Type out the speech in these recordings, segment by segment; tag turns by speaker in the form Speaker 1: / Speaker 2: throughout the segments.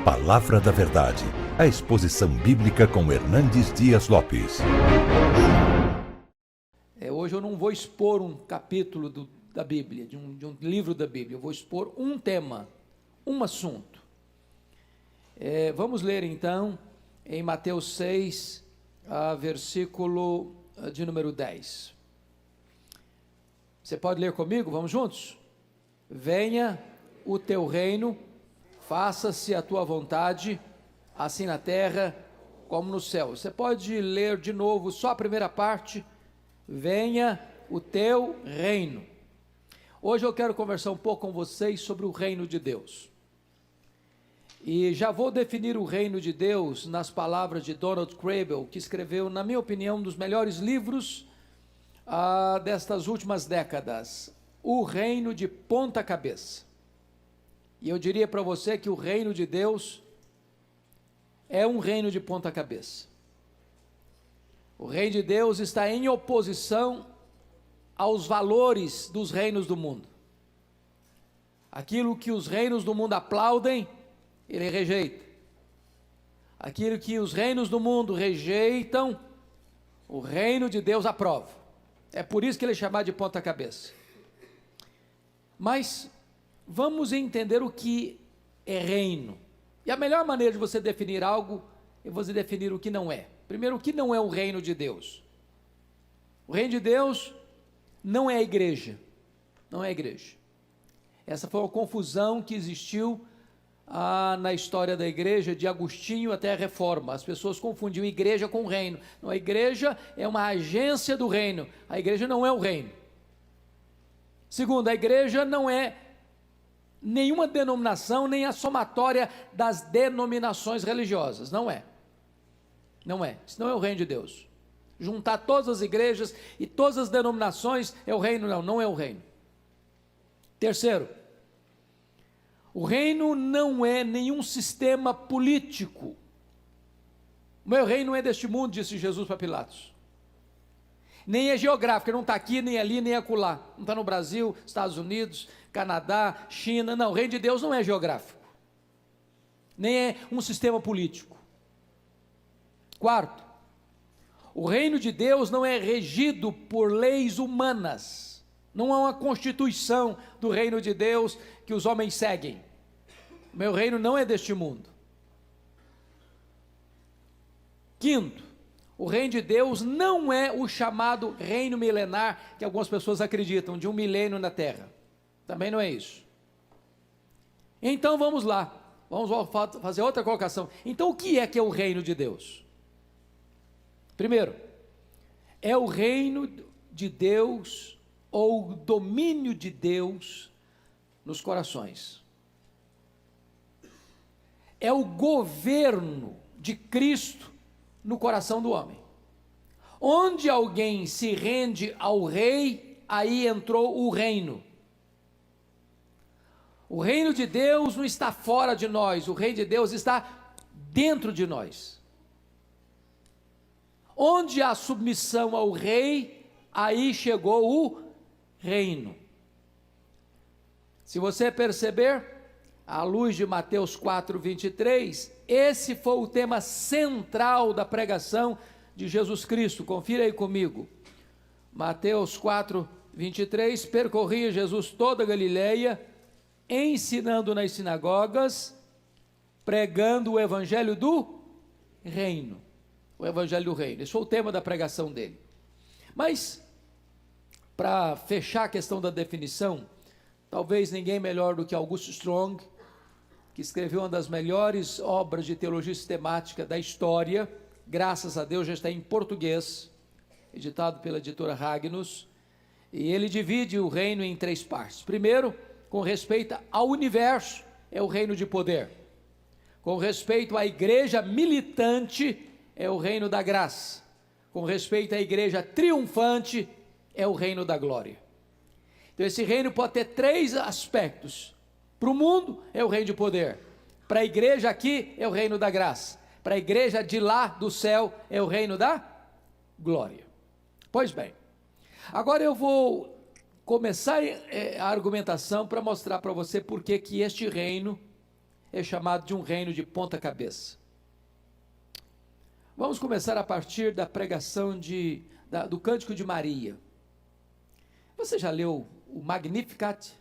Speaker 1: Palavra da Verdade, a exposição bíblica com Hernandes Dias Lopes.
Speaker 2: Hoje eu não vou expor um capítulo da Bíblia, de um livro da Bíblia, eu vou expor um tema, um assunto. Vamos ler então em Mateus 6, versículo de número 10. Você pode ler comigo? Vamos juntos? Venha o teu reino, faça-se a tua vontade, assim na terra como no céu. Você pode ler de novo só a primeira parte. Venha o teu reino. Hoje eu quero conversar um pouco com vocês sobre o reino de Deus. E já vou definir o reino de Deus nas palavras de Donald Kraybill, que escreveu, na minha opinião, um dos melhores livros destas últimas décadas, O Reino de Ponta Cabeça. E eu diria para você que o reino de Deus é um reino de ponta cabeça. O reino de Deus está em oposição aos valores dos reinos do mundo. Aquilo que os reinos do mundo aplaudem, ele rejeita. Aquilo que os reinos do mundo rejeitam, o reino de Deus aprova. É por isso que ele é chamado de ponta cabeça. Mas vamos entender o que é reino. E a melhor maneira de você definir algo é você definir o que não é. Primeiro, o que não é o reino de Deus? O reino de Deus não é a igreja. Não é a igreja. Essa foi uma confusão que existiu na história da igreja, de Agostinho até a Reforma. As pessoas confundiam igreja com reino. Não, a igreja é uma agência do reino. A igreja não é o reino. Segundo, a igreja não é nenhuma denominação, nem a somatória das denominações religiosas. Não é. Não é. Isso não é o reino de Deus. Juntar todas as igrejas e todas as denominações é o reino? Não, não é o reino. Terceiro, o reino não é nenhum sistema político. O meu reino não é deste mundo, disse Jesus para Pilatos. Nem é geográfico, não está aqui, nem ali, nem acolá. Não está no Brasil, Estados Unidos, Canadá, China. Não, o reino de Deus não é geográfico. Nem é um sistema político. Quarto, o reino de Deus não é regido por leis humanas. Não há uma constituição do reino de Deus que os homens seguem. O meu reino não é deste mundo. Quinto, o reino de Deus não é o chamado reino milenar que algumas pessoas acreditam, de 1 milênio na terra. Também não é isso. Então vamos lá, vamos fazer outra colocação. Então o que é o reino de Deus? Primeiro, é o reino de Deus ou o domínio de Deus nos corações. É o governo de Cristo no coração do homem. Onde alguém se rende ao rei, aí entrou o reino. O reino de Deus não está fora de nós, o reino de Deus está dentro de nós. Onde há submissão ao rei, aí chegou o reino. Se você perceber, à luz de Mateus 4:23, esse foi o tema central da pregação de Jesus Cristo. Confira aí comigo. Mateus 4:23, percorria Jesus toda a Galileia, ensinando nas sinagogas, pregando o evangelho do reino. O evangelho do reino. Esse foi o tema da pregação dele. Mas, para fechar a questão da definição, talvez ninguém melhor do que Augusto Strong, que escreveu uma das melhores obras de teologia sistemática da história, graças a Deus já está em português, editado pela editora Ragnus, e ele divide o reino em 3 partes. Primeiro, com respeito ao universo, é o reino de poder. Com respeito à igreja militante, é o reino da graça. Com respeito à igreja triunfante, é o reino da glória. Então esse reino pode ter 3 aspectos. Para o mundo é o reino de poder, para a igreja aqui é o reino da graça, para a igreja de lá do céu é o reino da glória. Pois bem, agora eu vou começar a argumentação para mostrar para você por que este reino é chamado de um reino de ponta cabeça. Vamos começar a partir da pregação do Cântico de Maria. Você já leu o Magnificat,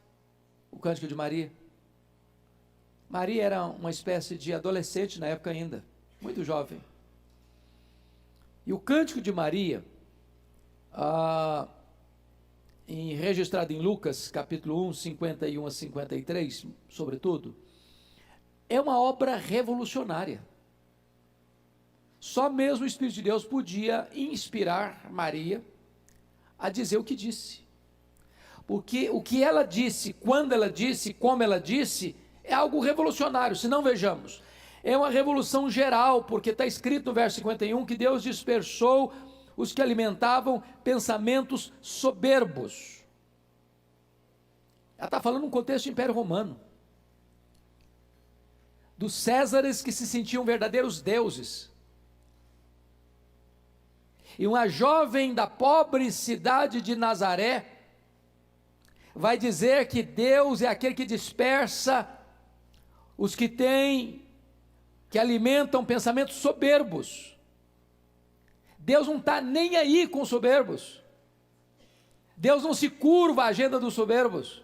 Speaker 2: o Cântico de Maria? Maria era uma espécie de adolescente na época ainda, muito jovem. E o Cântico de Maria, registrado em Lucas, capítulo 1, 51 a 53, sobretudo, é uma obra revolucionária. Só mesmo o Espírito de Deus podia inspirar Maria a dizer o que disse. Porque o que ela disse, quando ela disse, como ela disse, é algo revolucionário. Se não, vejamos, é uma revolução geral, porque está escrito no verso 51 que Deus dispersou os que alimentavam pensamentos soberbos. Ela está falando num contexto do Império Romano, dos Césares que se sentiam verdadeiros deuses. E uma jovem da pobre cidade de Nazaré vai dizer que Deus é aquele que dispersa os que alimentam pensamentos soberbos. Deus não está nem aí com os soberbos. Deus não se curva à agenda dos soberbos.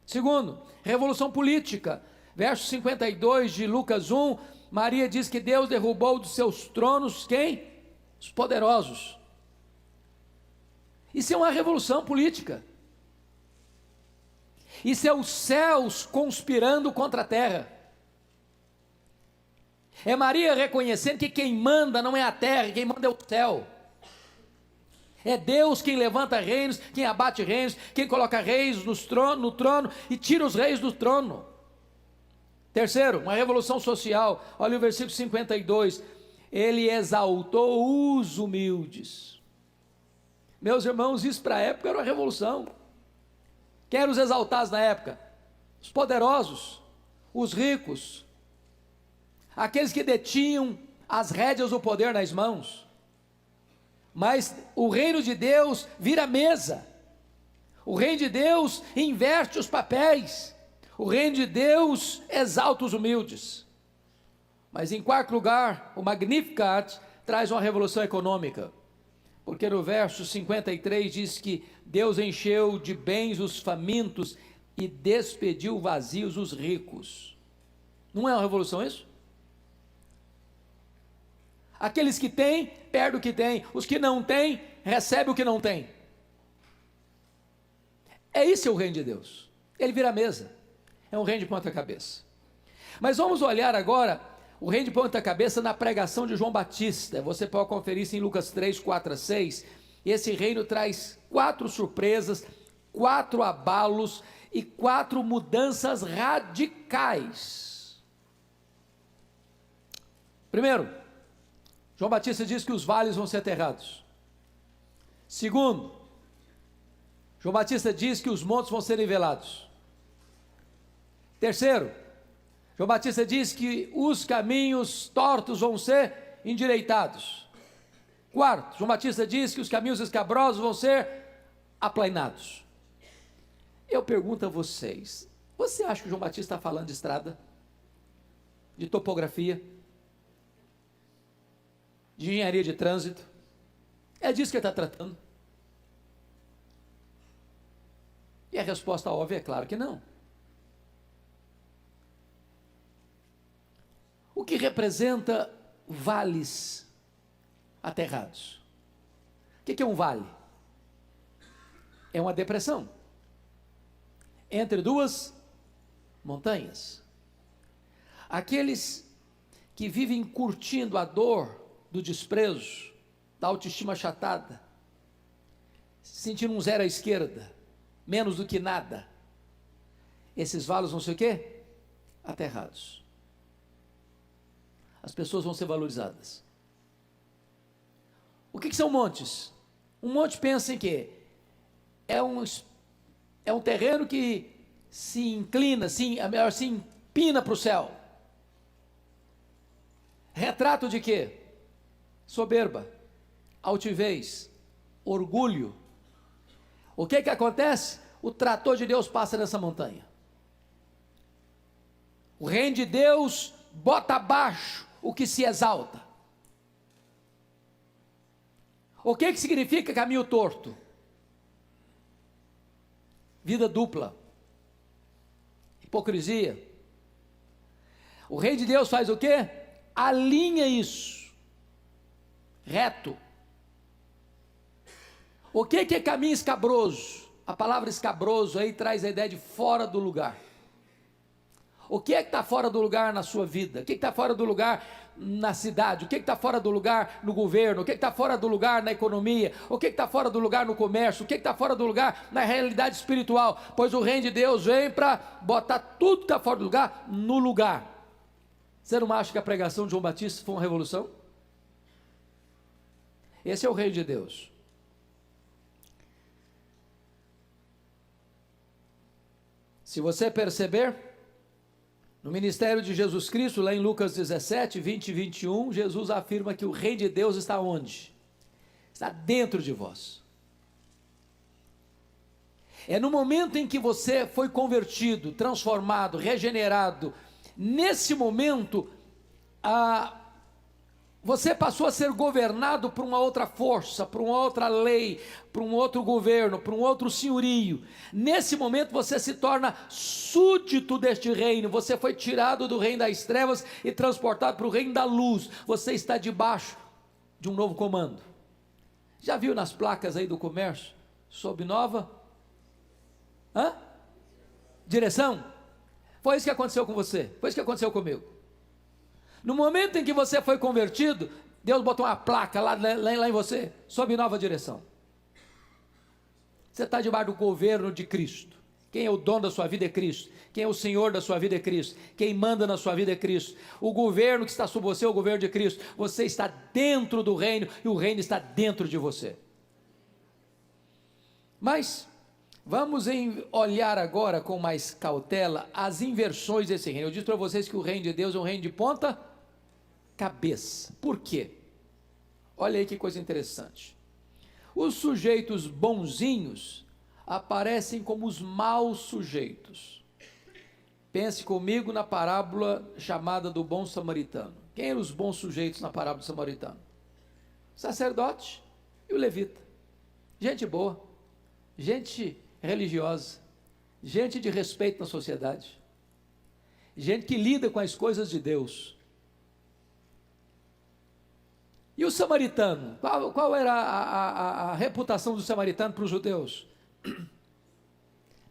Speaker 2: Segundo, revolução política. Verso 52 de Lucas 1, Maria diz que Deus derrubou dos seus tronos quem? Os poderosos. Isso é uma revolução política. Isso é os céus conspirando contra a terra. É Maria reconhecendo que quem manda não é a terra, quem manda é o céu. É Deus quem levanta reinos, quem abate reinos, quem coloca reis no trono e tira os reis do trono. Terceiro, uma revolução social. Olha o versículo 52. Ele exaltou os humildes. Meus irmãos, isso para a época era uma revolução. Quem eram os exaltados na época? Os poderosos, os ricos, aqueles que detinham as rédeas do poder nas mãos. Mas o reino de Deus vira mesa. O reino de Deus inverte os papéis. O reino de Deus exalta os humildes. Mas em quarto lugar, o Magnificat traz uma revolução econômica. Porque no verso 53 diz que Deus encheu de bens os famintos e despediu vazios os ricos. Não é uma revolução isso? Aqueles que têm, perdem o que têm. Os que não têm, recebem o que não têm. É isso o reino de Deus. Ele vira a mesa. É um reino de ponta cabeça. Mas vamos olhar agora o reino de ponta cabeça na pregação de João Batista. Você pode conferir isso em Lucas 3, 4 a 6. Esse reino traz 4 surpresas, 4 abalos e 4 mudanças radicais. Primeiro, João Batista diz que os vales vão ser aterrados. Segundo, João Batista diz que os montes vão ser nivelados. Terceiro, João Batista diz que os caminhos tortos vão ser endireitados. Quarto, João Batista diz que os caminhos escabrosos vão ser aplainados. Eu pergunto a vocês, você acha que João Batista está falando de estrada? De topografia? De engenharia de trânsito? É disso que ele está tratando? E a resposta óbvia é claro que não. O que representa vales aterrados? O que é um vale? É uma depressão entre duas montanhas. Aqueles que vivem curtindo a dor do desprezo, da autoestima achatada, sentindo um zero à esquerda, menos do que nada, esses vales vão ser o quê? Aterrados. As pessoas vão ser valorizadas. O que são montes? Um monte pensa em quê? É um terreno que se inclina, se empina para o céu. Retrato de quê? Soberba, altivez, orgulho. O que acontece? O trator de Deus passa nessa montanha. O reino de Deus bota abaixo o que se exalta. O que significa caminho torto? Vida dupla, hipocrisia. O reino de Deus faz o quê? Alinha isso, reto. O que é caminho escabroso? A palavra escabroso aí traz a ideia de fora do lugar. O que é que está fora do lugar na sua vida? O que está fora do lugar na cidade? O que está fora do lugar no governo? O que está fora do lugar na economia? O que está fora do lugar no comércio? O que está fora do lugar na realidade espiritual? Pois o reino de Deus vem para botar tudo que está fora do lugar no lugar. Você não acha que a pregação de João Batista foi uma revolução? Esse é o reino de Deus. Se você perceber, no ministério de Jesus Cristo, lá em Lucas 17, 20 e 21, Jesus afirma que o reino de Deus está onde? Está dentro de vós. É no momento em que você foi convertido, transformado, regenerado, nesse momento, você passou a ser governado por uma outra força, por uma outra lei, por um outro governo, por um outro senhorio. Nesse momento você se torna súdito deste reino, você foi tirado do reino das trevas e transportado para o reino da luz. Você está debaixo de um novo comando. Já viu nas placas aí do comércio, sob nova direção? Foi isso que aconteceu com você, foi isso que aconteceu comigo. No momento em que você foi convertido, Deus botou uma placa lá em você, sob nova direção. Você está debaixo do governo de Cristo. Quem é o dono da sua vida é Cristo. Quem é o Senhor da sua vida é Cristo. Quem manda na sua vida é Cristo. O governo que está sobre você é o governo de Cristo. Você está dentro do reino e o reino está dentro de você. Mas vamos olhar agora com mais cautela as inversões desse reino. Eu disse para vocês que o reino de Deus é um reino de ponta cabeça. Por quê? Olha aí que coisa interessante. Os sujeitos bonzinhos aparecem como os maus sujeitos. Pense comigo na parábola chamada do bom samaritano. Quem eram os bons sujeitos na parábola do samaritano? O sacerdote e o levita. Gente boa, gente religiosa, gente de respeito na sociedade, gente que lida com as coisas de Deus. E o samaritano, qual era a reputação do samaritano para os judeus?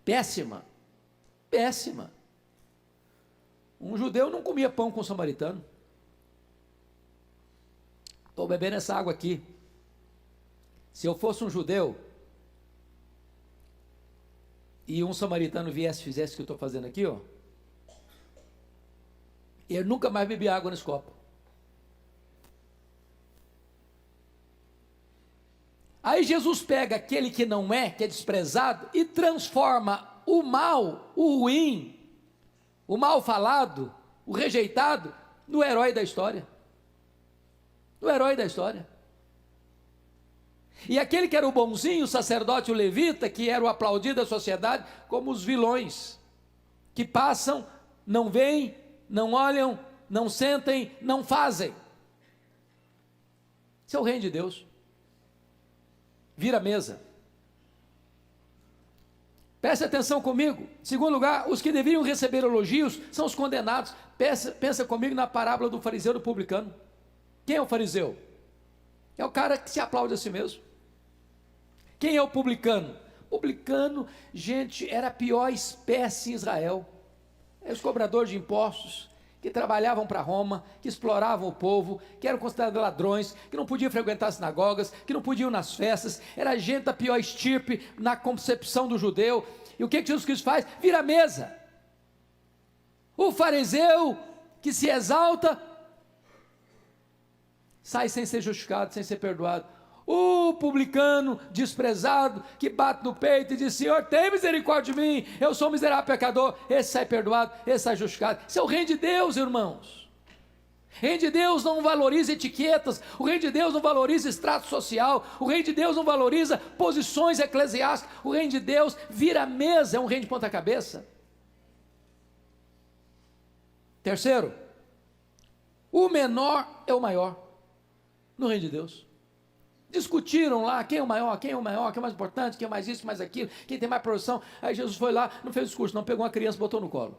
Speaker 2: Péssima, péssima. Um judeu não comia pão com um samaritano. Estou bebendo essa água aqui. Se eu fosse um judeu, e um samaritano viesse e fizesse o que eu estou fazendo aqui, eu nunca mais bebi água nesse copo. Aí Jesus pega aquele que não é, que é desprezado, e transforma o mal, o ruim, o mal falado, o rejeitado, no herói da história. No herói da história. E aquele que era o bonzinho, o sacerdote, o levita, que era o aplaudido da sociedade, como os vilões, que passam, não veem, não olham, não sentem, não fazem. Esse é o reino de Deus. Vira a mesa. Preste atenção comigo. Em segundo lugar, os que deveriam receber elogios são os condenados. Pensa comigo na parábola do fariseu e do publicano. Quem é o fariseu? É o cara que se aplaude a si mesmo. Quem é o publicano? Publicano, gente, era a pior espécie em Israel. É os cobradores de impostos, que trabalhavam para Roma, que exploravam o povo, que eram considerados ladrões, que não podiam frequentar as sinagogas, que não podiam ir nas festas. Era gente da pior estirpe na concepção do judeu. E o que Jesus Cristo faz? Vira a mesa. O fariseu que se exalta sai sem ser justificado, sem ser perdoado. O publicano desprezado, que bate no peito e diz: Senhor, tem misericórdia de mim, eu sou um miserável pecador. Esse sai perdoado, esse sai justificado. Isso é o reino de Deus, irmãos. O reino de Deus não valoriza etiquetas, o reino de Deus não valoriza extrato social, o reino de Deus não valoriza posições eclesiásticas. O reino de Deus vira a mesa, é um reino de ponta cabeça. Terceiro, o menor é o maior no reino de Deus. Discutiram lá quem é o maior, quem é o maior, quem é o mais importante, quem é mais isso, mais aquilo, quem tem mais produção. Aí Jesus foi lá, não fez discurso, não, pegou uma criança e botou no colo.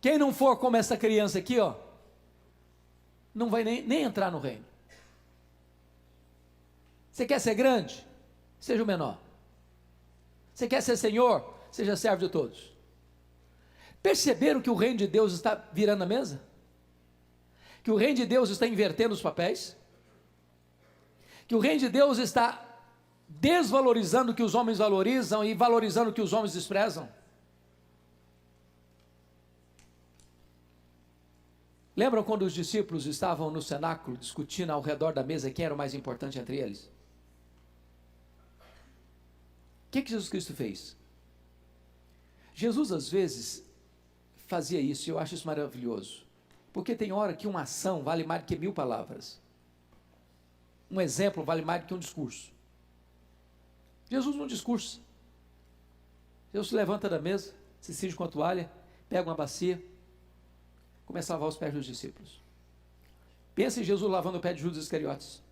Speaker 2: Quem não for como essa criança aqui, ó, não vai nem entrar no reino. Você quer ser grande? Seja o menor. Você quer ser senhor? Seja servo de todos. Perceberam que o reino de Deus está virando a mesa? Que o reino de Deus está invertendo os papéis? Que o reino de Deus está desvalorizando o que os homens valorizam e valorizando o que os homens desprezam? Lembram quando os discípulos estavam no cenáculo discutindo ao redor da mesa quem era o mais importante entre eles? O que Jesus Cristo fez? Jesus às vezes fazia isso, e eu acho isso maravilhoso, porque tem hora que uma ação vale mais do que 1000 palavras, um exemplo vale mais do que um discurso. Jesus não discursa. Jesus se levanta da mesa, se cinge com a toalha, pega uma bacia, começa a lavar os pés dos discípulos. Pensa em Jesus lavando o pé de Judas Iscariotes.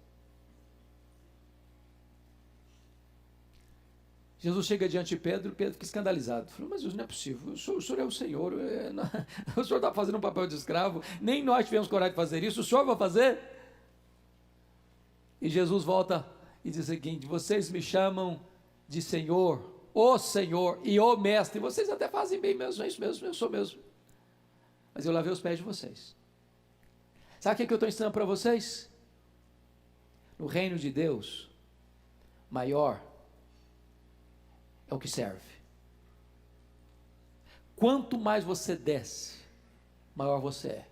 Speaker 2: Jesus chega diante de Pedro, Pedro fica escandalizado. Falou, mas Jesus, não é possível, o senhor é o Senhor, o senhor está fazendo um papel de escravo, nem nós tivemos coragem de fazer isso, o senhor vai fazer? E Jesus volta e diz o seguinte, vocês me chamam de Senhor, o Senhor e o Mestre, vocês até fazem bem mesmo, é isso mesmo, eu sou mesmo, mas eu lavei os pés de vocês. Sabe o que eu estou ensinando para vocês? No reino de Deus, maior é o que serve. Quanto mais você desce, maior você é.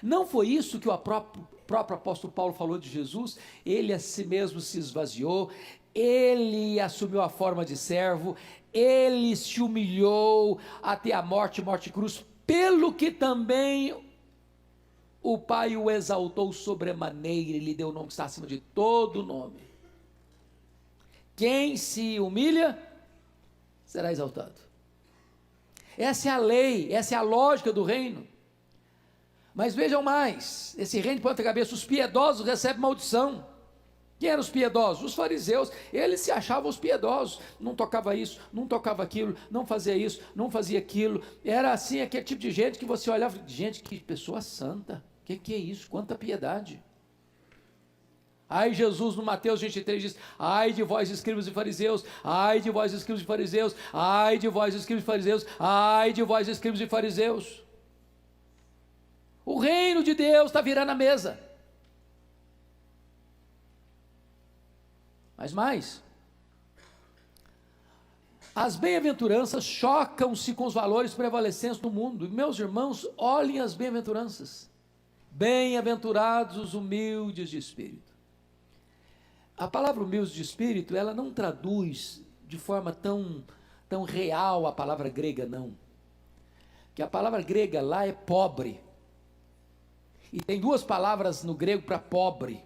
Speaker 2: Não foi isso que o próprio apóstolo Paulo falou de Jesus? Ele a si mesmo se esvaziou, ele assumiu a forma de servo, ele se humilhou até a morte e cruz, pelo que também o Pai o exaltou sobremaneira e lhe deu o nome que está acima de todo nome. Quem se humilha, será exaltado. Essa é a lei, essa é a lógica do reino. Mas vejam mais, esse reino de ponta cabeça, os piedosos recebem maldição. Quem eram os piedosos? Os fariseus. Eles se achavam os piedosos, não tocava isso, não tocava aquilo, não fazia isso, não fazia aquilo. Era assim, aquele tipo de gente que você olhava, gente, que pessoa santa, que é isso, quanta piedade. Aí Jesus no Mateus 23 diz, ai de vós escribas e fariseus, ai de vós escribas e fariseus, ai de vós escribas e fariseus, ai de vós escribas e fariseus. O reino de Deus está virando a mesa. Mas mais, as bem-aventuranças chocam-se com os valores prevalecentes do mundo. Meus irmãos, olhem as bem-aventuranças. Bem-aventurados os humildes de espírito. A palavra humilde de espírito, ela não traduz de forma tão real a palavra grega, não. Que a palavra grega lá é pobre. E tem duas palavras no grego para pobre.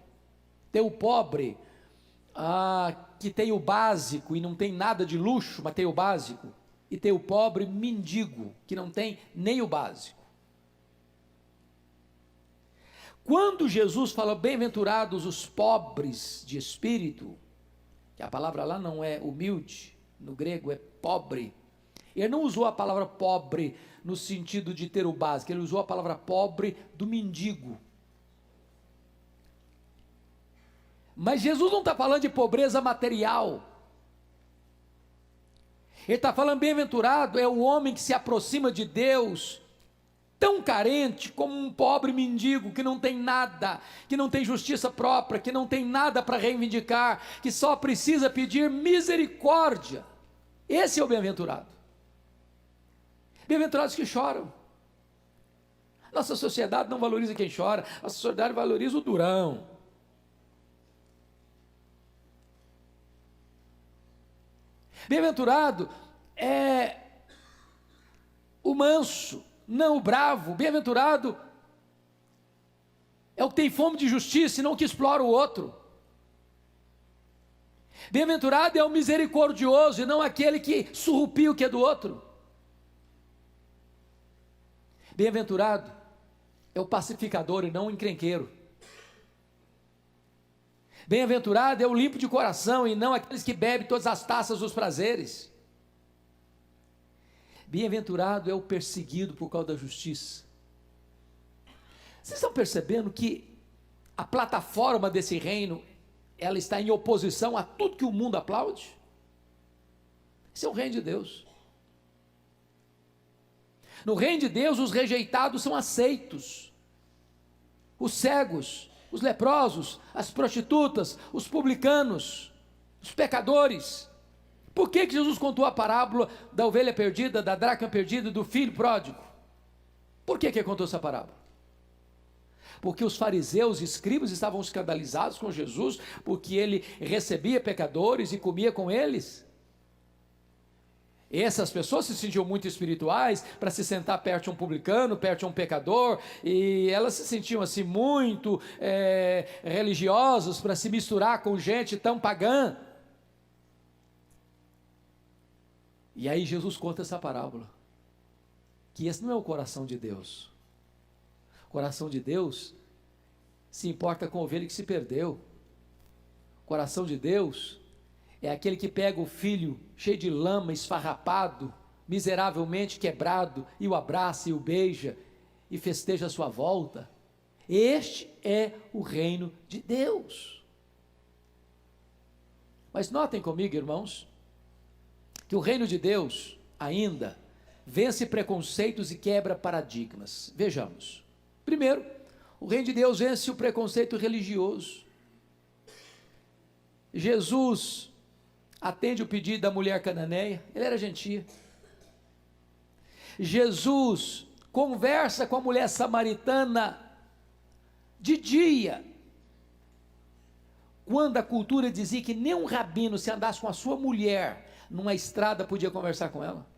Speaker 2: Tem o pobre, que tem o básico e não tem nada de luxo, mas tem o básico. E tem o pobre mendigo, que não tem nem o básico. Quando Jesus fala bem-aventurados os pobres de espírito, que a palavra lá não é humilde, no grego é pobre, ele não usou a palavra pobre no sentido de ter o básico, ele usou a palavra pobre do mendigo. Mas Jesus não está falando de pobreza material, ele está falando bem-aventurado é o homem que se aproxima de Deus, tão carente como um pobre mendigo que não tem nada, que não tem justiça própria, que não tem nada para reivindicar, que só precisa pedir misericórdia. Esse é o bem-aventurado. Bem-aventurados que choram. Nossa sociedade não valoriza quem chora, a sociedade valoriza o durão. Bem-aventurado é o manso, não o bravo. Bem-aventurado é o que tem fome de justiça e não o que explora o outro. Bem-aventurado é o misericordioso e não aquele que surrupia o que é do outro. Bem-aventurado é o pacificador e não o encrenqueiro. Bem-aventurado é o limpo de coração e não aqueles que bebem todas as taças dos prazeres. Bem-aventurado é o perseguido por causa da justiça. Vocês estão percebendo que a plataforma desse reino, ela está em oposição a tudo que o mundo aplaude? Esse é o reino de Deus. No reino de Deus, os rejeitados são aceitos. Os cegos, os leprosos, as prostitutas, os publicanos, os pecadores. Por que Jesus contou a parábola da ovelha perdida, da dracma perdida e do filho pródigo? Por que ele contou essa parábola? Porque os fariseus e escribas estavam escandalizados com Jesus, porque ele recebia pecadores e comia com eles. E essas pessoas se sentiam muito espirituais para se sentar perto de um publicano, perto de um pecador, e elas se sentiam assim muito religiosas para se misturar com gente tão pagã. E aí Jesus conta essa parábola, que esse não é o coração de Deus. O coração de Deus se importa com a ovelha que se perdeu. O coração de Deus é aquele que pega o filho cheio de lama, esfarrapado, miseravelmente quebrado, e o abraça e o beija, e festeja a sua volta. Este é o reino de Deus. Mas notem comigo, irmãos, que o reino de Deus ainda vence preconceitos e quebra paradigmas. Vejamos. Primeiro, o reino de Deus vence o preconceito religioso. Jesus atende o pedido da mulher cananeia, ele era gentil. Jesus conversa com a mulher samaritana de dia, quando a cultura dizia que nem um rabino, se andasse com a sua mulher numa estrada, podia conversar com ela.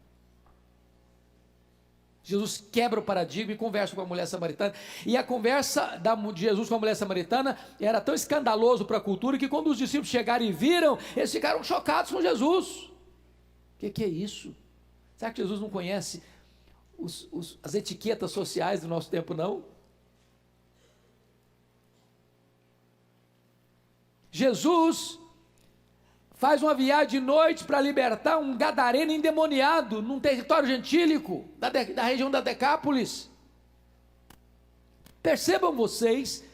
Speaker 2: Jesus quebra o paradigma e conversa com a mulher samaritana, e a conversa de Jesus com a mulher samaritana era tão escandaloso para a cultura, que quando os discípulos chegaram e viram, eles ficaram chocados com Jesus. O que é isso? Será que Jesus não conhece as etiquetas sociais do nosso tempo, não? Jesus faz uma viagem de noite para libertar um gadareno endemoniado num território gentílico da região da Decápolis. Percebam vocês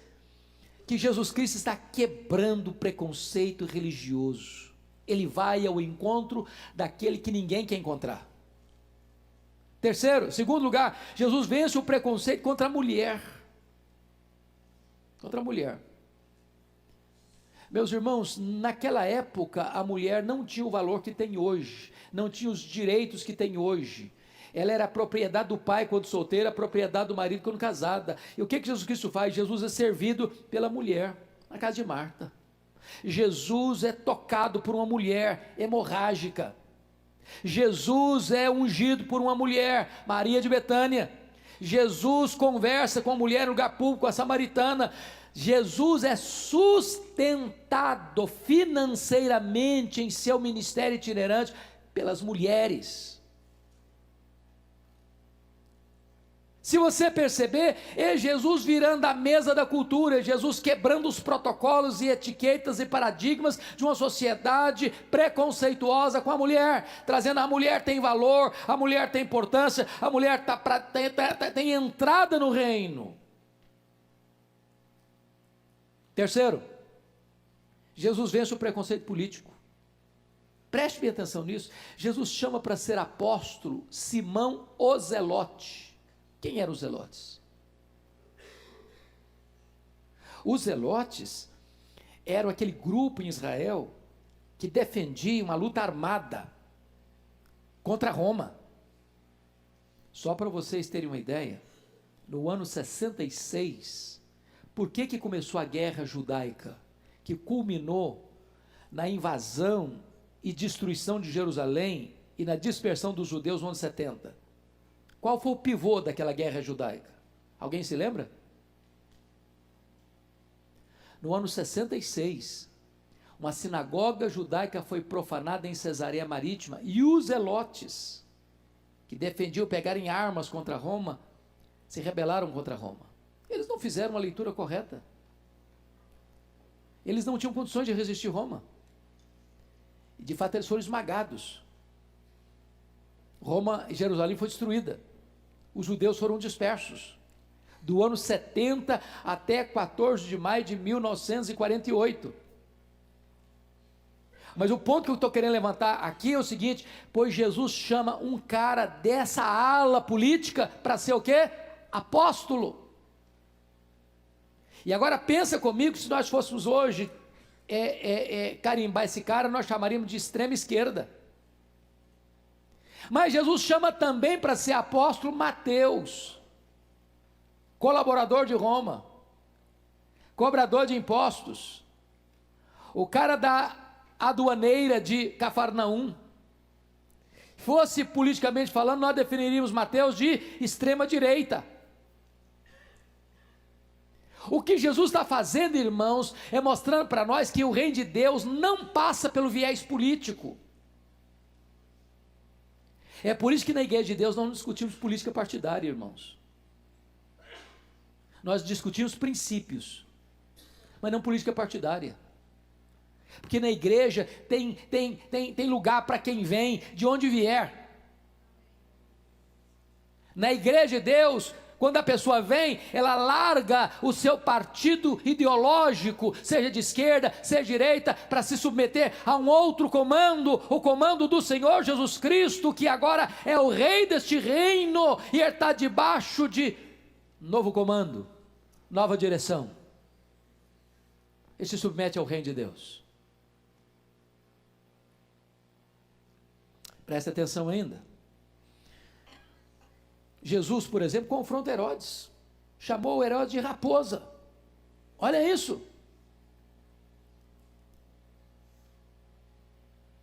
Speaker 2: que Jesus Cristo está quebrando o preconceito religioso. Ele vai ao encontro daquele que ninguém quer encontrar. Segundo lugar, Jesus vence o preconceito contra a mulher. Contra a mulher. Meus irmãos, naquela época a mulher não tinha o valor que tem hoje, não tinha os direitos que tem hoje. Ela era a propriedade do pai quando solteira, a propriedade do marido quando casada. E o que Jesus Cristo faz? Jesus é servido pela mulher, na casa de Marta. Jesus é tocado por uma mulher hemorrágica. Jesus é ungido por uma mulher, Maria de Betânia. Jesus conversa com a mulher no lugar público, a samaritana. Jesus é sustentado financeiramente em seu ministério itinerante pelas mulheres. Se você perceber, é Jesus virando a mesa da cultura, é Jesus quebrando os protocolos e etiquetas e paradigmas de uma sociedade preconceituosa com a mulher, trazendo a mulher tem valor, a mulher tem importância, a mulher tem entrada no reino. Terceiro, Jesus vence o preconceito político. Preste bem atenção nisso. Jesus chama para ser apóstolo Simão o Zelote. Quem eram os zelotes? Os zelotes eram aquele grupo em Israel que defendia uma luta armada contra Roma. Só para vocês terem uma ideia, no ano 66, por que começou a guerra judaica, que culminou na invasão e destruição de Jerusalém e na dispersão dos judeus no ano 70? Qual foi o pivô daquela guerra judaica? Alguém se lembra? No ano 66, uma sinagoga judaica foi profanada em Cesareia Marítima, e os zelotes, que defendiam pegarem armas contra Roma, se rebelaram contra Roma. Eles não fizeram a leitura correta. Eles não tinham condições de resistir Roma. E de fato eles foram esmagados. Roma e Jerusalém foi destruída. Os judeus foram dispersos. Do ano 70 até 14 de maio de 1948. Mas o ponto que eu estou querendo levantar aqui é o seguinte: pois Jesus chama um cara dessa ala política para ser o quê? Apóstolo. E agora pensa comigo, se nós fôssemos hoje carimbar esse cara, nós chamaríamos de extrema esquerda. Mas Jesus chama também para ser apóstolo Mateus, colaborador de Roma, cobrador de impostos, o cara da aduaneira de Cafarnaum. Fosse politicamente falando, nós definiríamos Mateus de extrema direita. O que Jesus está fazendo, irmãos, é mostrando para nós que o reino de Deus não passa pelo viés político. É por isso que na igreja de Deus nós não discutimos política partidária, irmãos. Nós discutimos princípios, mas não política partidária. Porque na igreja tem lugar para quem vem, de onde vier. Na igreja de Deus, quando a pessoa vem, ela larga o seu partido ideológico, seja de esquerda, seja de direita, para se submeter a um outro comando, o comando do Senhor Jesus Cristo, que agora é o rei deste reino, e ele está debaixo de novo comando, nova direção. Ele se submete ao reino de Deus. Presta atenção ainda. Jesus, por exemplo, confronta Herodes, chamou Herodes de raposa. Olha isso.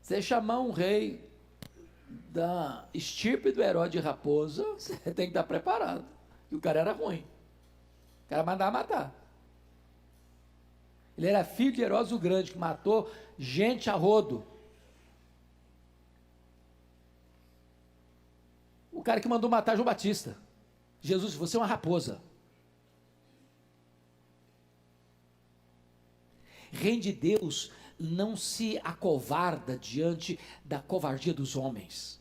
Speaker 2: Você chamar um rei da estirpe do Herodes de raposa, você tem que estar preparado. E o cara era ruim. O cara mandava matar. Ele era filho de Herodes o Grande, que matou gente a rodo. O cara que mandou matar João Batista. Jesus, você é uma raposa. Reino de Deus não se acovarda diante da covardia dos homens.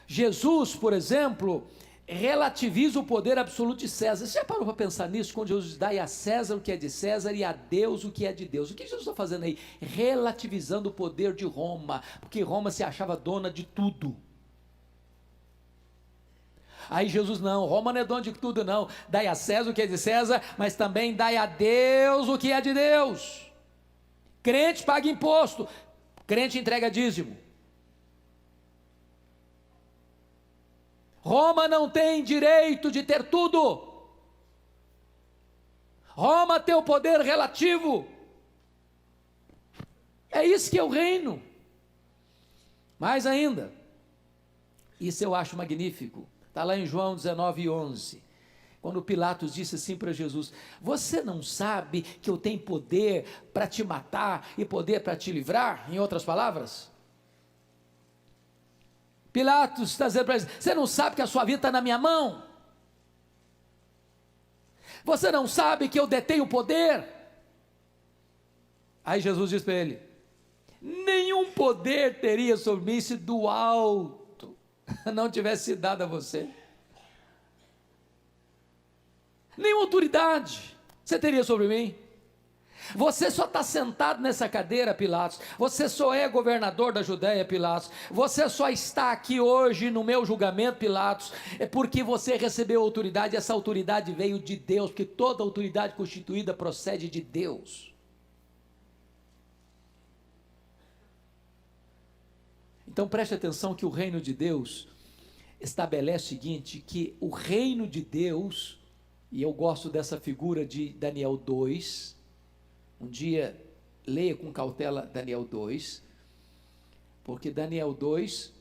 Speaker 2: Jesus, por exemplo, relativiza o poder absoluto de César. Você já parou para pensar nisso? Quando Jesus diz, dai a César o que é de César e a Deus o que é de Deus. O que Jesus está fazendo aí? Relativizando o poder de Roma, porque Roma se achava dona de tudo. Aí Jesus, não, Roma não é dona de tudo não, dai a César o que é de César, mas também dai a Deus o que é de Deus. Crente paga imposto, crente entrega dízimo. Roma não tem direito de ter tudo. Roma tem o poder relativo. É isso que é o reino. Mais ainda, isso eu acho magnífico. Está lá em João 19:11, quando Pilatos disse assim para Jesus, você não sabe que eu tenho poder para te matar e poder para te livrar? Em outras palavras, Pilatos está dizendo para ele, você não sabe que a sua vida está na minha mão? Você não sabe que eu detenho o poder? Aí Jesus diz para ele, nenhum poder teria sobre mim se do alto não tivesse sido dado a você. Nenhuma autoridade você teria sobre mim. Você só está sentado nessa cadeira, Pilatos. Você só é governador da Judéia, Pilatos. Você só está aqui hoje no meu julgamento, Pilatos, é porque você recebeu autoridade. Essa autoridade veio de Deus, porque toda autoridade constituída procede de Deus. Então preste atenção que o reino de Deus estabelece o seguinte, que o reino de Deus, e eu gosto dessa figura de Daniel 2, um dia leia com cautela Daniel 2, porque Daniel 2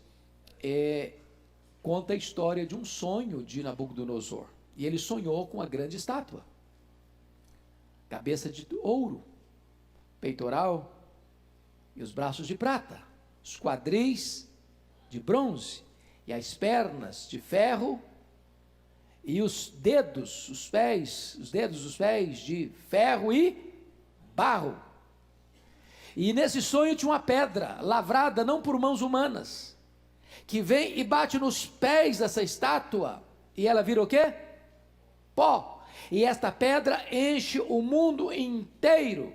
Speaker 2: conta a história de um sonho de Nabucodonosor, e ele sonhou com uma grande estátua, cabeça de ouro, peitoral e os braços de prata, os quadris de bronze e as pernas de ferro e os dedos dos pés de ferro e barro. E nesse sonho tinha uma pedra lavrada não por mãos humanas, que vem e bate nos pés dessa estátua, e ela vira o quê? Pó. E esta pedra enche o mundo inteiro.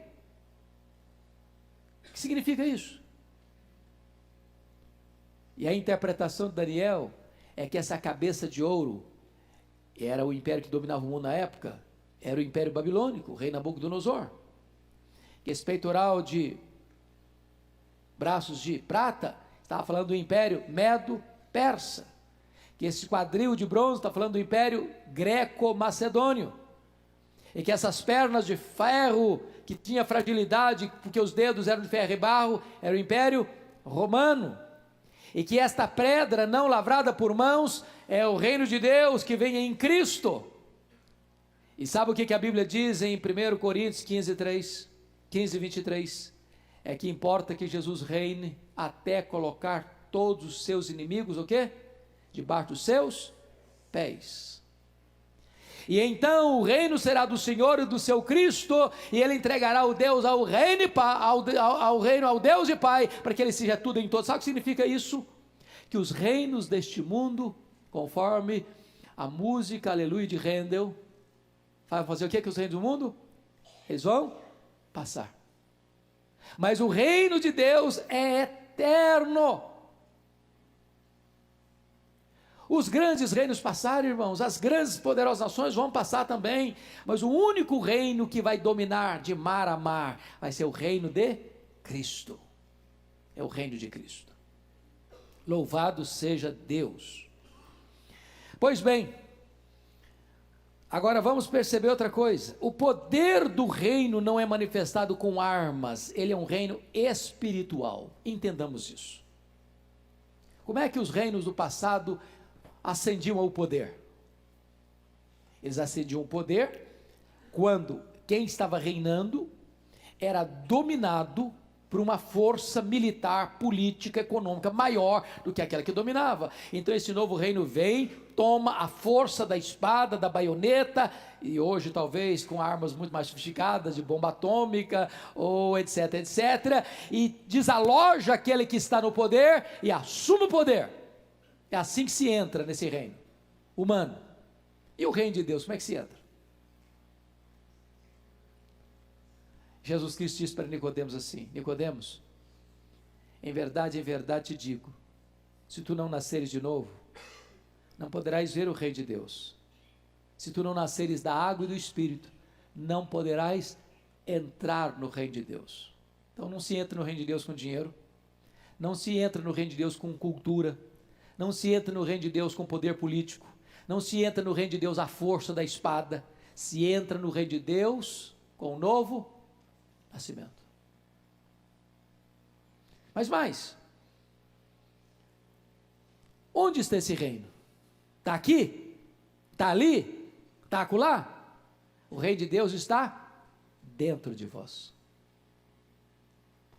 Speaker 2: O que significa isso? E a interpretação de Daniel é que essa cabeça de ouro era o império que dominava o mundo na época, era o império babilônico, o rei Nabucodonosor. Que esse peitoral de braços de prata estava falando do império medo-persa. Que esse quadril de bronze está falando do império greco-macedônio. E que essas pernas de ferro, que tinha fragilidade, porque os dedos eram de ferro e barro, era o império romano. E que esta pedra não lavrada por mãos é o reino de Deus que vem em Cristo. E sabe o que a Bíblia diz em 1 Coríntios 15, 23? É que importa que Jesus reine até colocar todos os seus inimigos, o quê? Debaixo dos seus pés. E então o reino será do Senhor e do seu Cristo, e ele entregará o Deus ao reino ao Deus e Pai, para que ele seja tudo em todos. Sabe o que significa isso? Que os reinos deste mundo, conforme a música Aleluia de Handel, vai fazer o que os reinos do mundo? Eles vão passar. Mas o reino de Deus é eterno. Os grandes reinos passaram, irmãos, as grandes poderosas nações vão passar também, mas o único reino que vai dominar de mar a mar vai ser o reino de Cristo. É o reino de Cristo. Louvado seja Deus. Pois bem, agora vamos perceber outra coisa. O poder do reino não é manifestado com armas, ele é um reino espiritual. Entendamos isso. Como é que os reinos do passado ascendiam ao poder? Eles ascendiam ao poder quando quem estava reinando era dominado por uma força militar, política, econômica maior do que aquela que dominava. Então esse novo reino vem, toma a força da espada, da baioneta, e hoje talvez com armas muito mais sofisticadas, de bomba atômica, ou etc, etc, e desaloja aquele que está no poder e assume o poder. É assim que se entra nesse reino humano. E o reino de Deus, como é que se entra? Jesus Cristo disse para Nicodemos assim: Nicodemos, em verdade te digo, se tu não nasceres de novo, não poderás ver o reino de Deus. Se tu não nasceres da água e do Espírito, não poderás entrar no reino de Deus. Então não se entra no reino de Deus com dinheiro, não se entra no reino de Deus com cultura, não se entra no reino de Deus com poder político, não se entra no reino de Deus à força da espada, se entra no reino de Deus com o novo nascimento. Mas mais, onde está esse reino? Está aqui? Está ali? Está acolá? O reino de Deus está dentro de vós.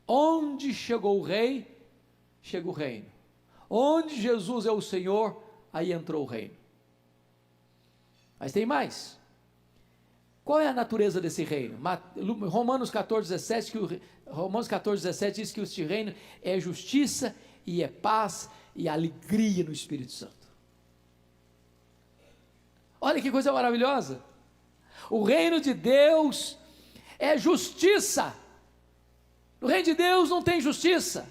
Speaker 2: Onde chegou o rei, chega o reino. Onde Jesus é o Senhor, aí entrou o reino. Mas tem mais. Qual é a natureza desse reino? Romanos 14,17 diz que este reino é justiça e é paz e alegria no Espírito Santo. Olha que coisa maravilhosa. O reino de Deus é justiça. No reino de Deus não tem justiça,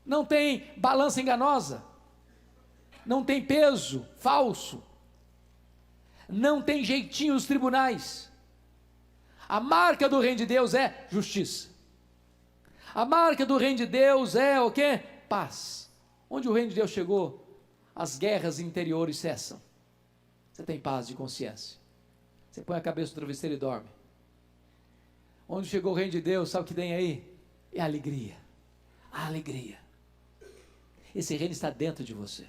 Speaker 2: não tem balança enganosa, não tem peso falso, não tem jeitinho nos tribunais. A marca do reino de Deus é justiça. A marca do reino de Deus é o quê? Paz. Onde o reino de Deus chegou, as guerras interiores cessam. Você tem paz de consciência. Você põe a cabeça no travesseiro e dorme. Onde chegou o reino de Deus, sabe o que tem aí? É a alegria. A alegria. Esse reino está dentro de você.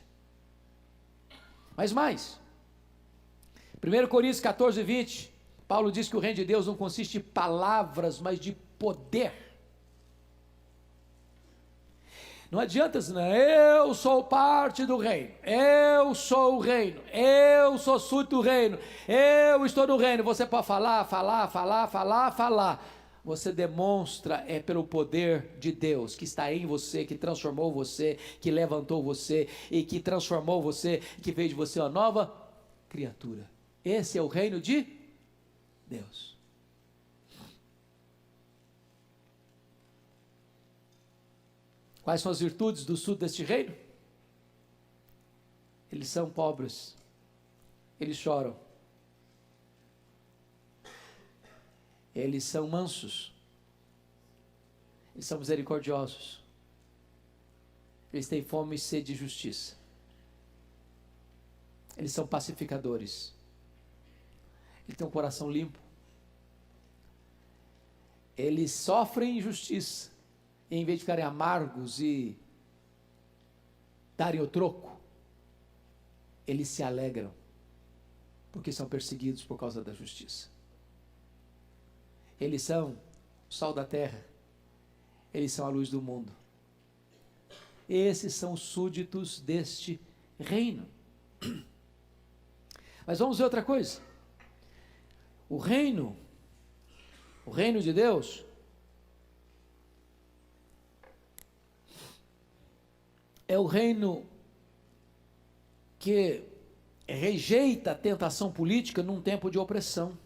Speaker 2: Mas mais. 1 Coríntios 14, 20, Paulo diz que o reino de Deus não consiste em palavras, mas de poder. Não adianta dizer, eu sou parte do reino, eu sou o reino, eu sou súdito do reino, eu estou no reino. Você pode falar. Você demonstra pelo poder de Deus que está em você, que transformou você, que levantou você e que transformou você, que fez de você uma nova criatura. Esse é o reino de Deus. Quais são as virtudes do sul deste reino? Eles são pobres, eles choram, eles são mansos, eles são misericordiosos, eles têm fome e sede de justiça, eles são pacificadores, eles têm um coração limpo, eles sofrem injustiça, e em vez de ficarem amargos e darem o troco, eles se alegram, porque são perseguidos por causa da justiça. Eles são o sal da terra, eles são a luz do mundo. Esses são os súditos deste reino. Mas vamos ver outra coisa. O reino de Deus, é o reino que rejeita a tentação política num tempo de opressão.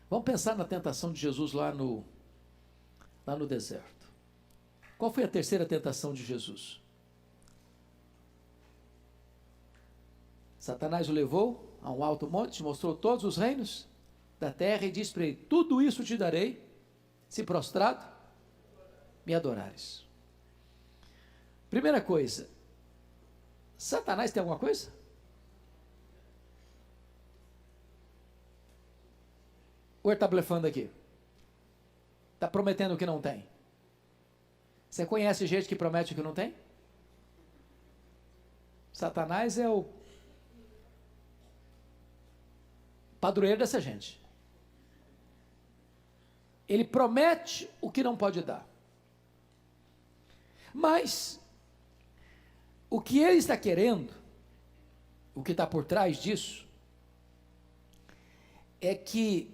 Speaker 2: Vamos pensar na tentação de Jesus lá no deserto. Qual foi a terceira tentação de Jesus? Satanás o levou a um alto monte, mostrou todos os reinos da terra e disse para ele: tudo isso te darei, se prostrado me adorares. Primeira coisa, Satanás tem alguma coisa? Ou ele está blefando aqui? Está prometendo o que não tem? Você conhece gente que promete o que não tem? Satanás é o padroeiro dessa gente. Ele promete o que não pode dar. Mas o que ele está querendo, o que está por trás disso, é que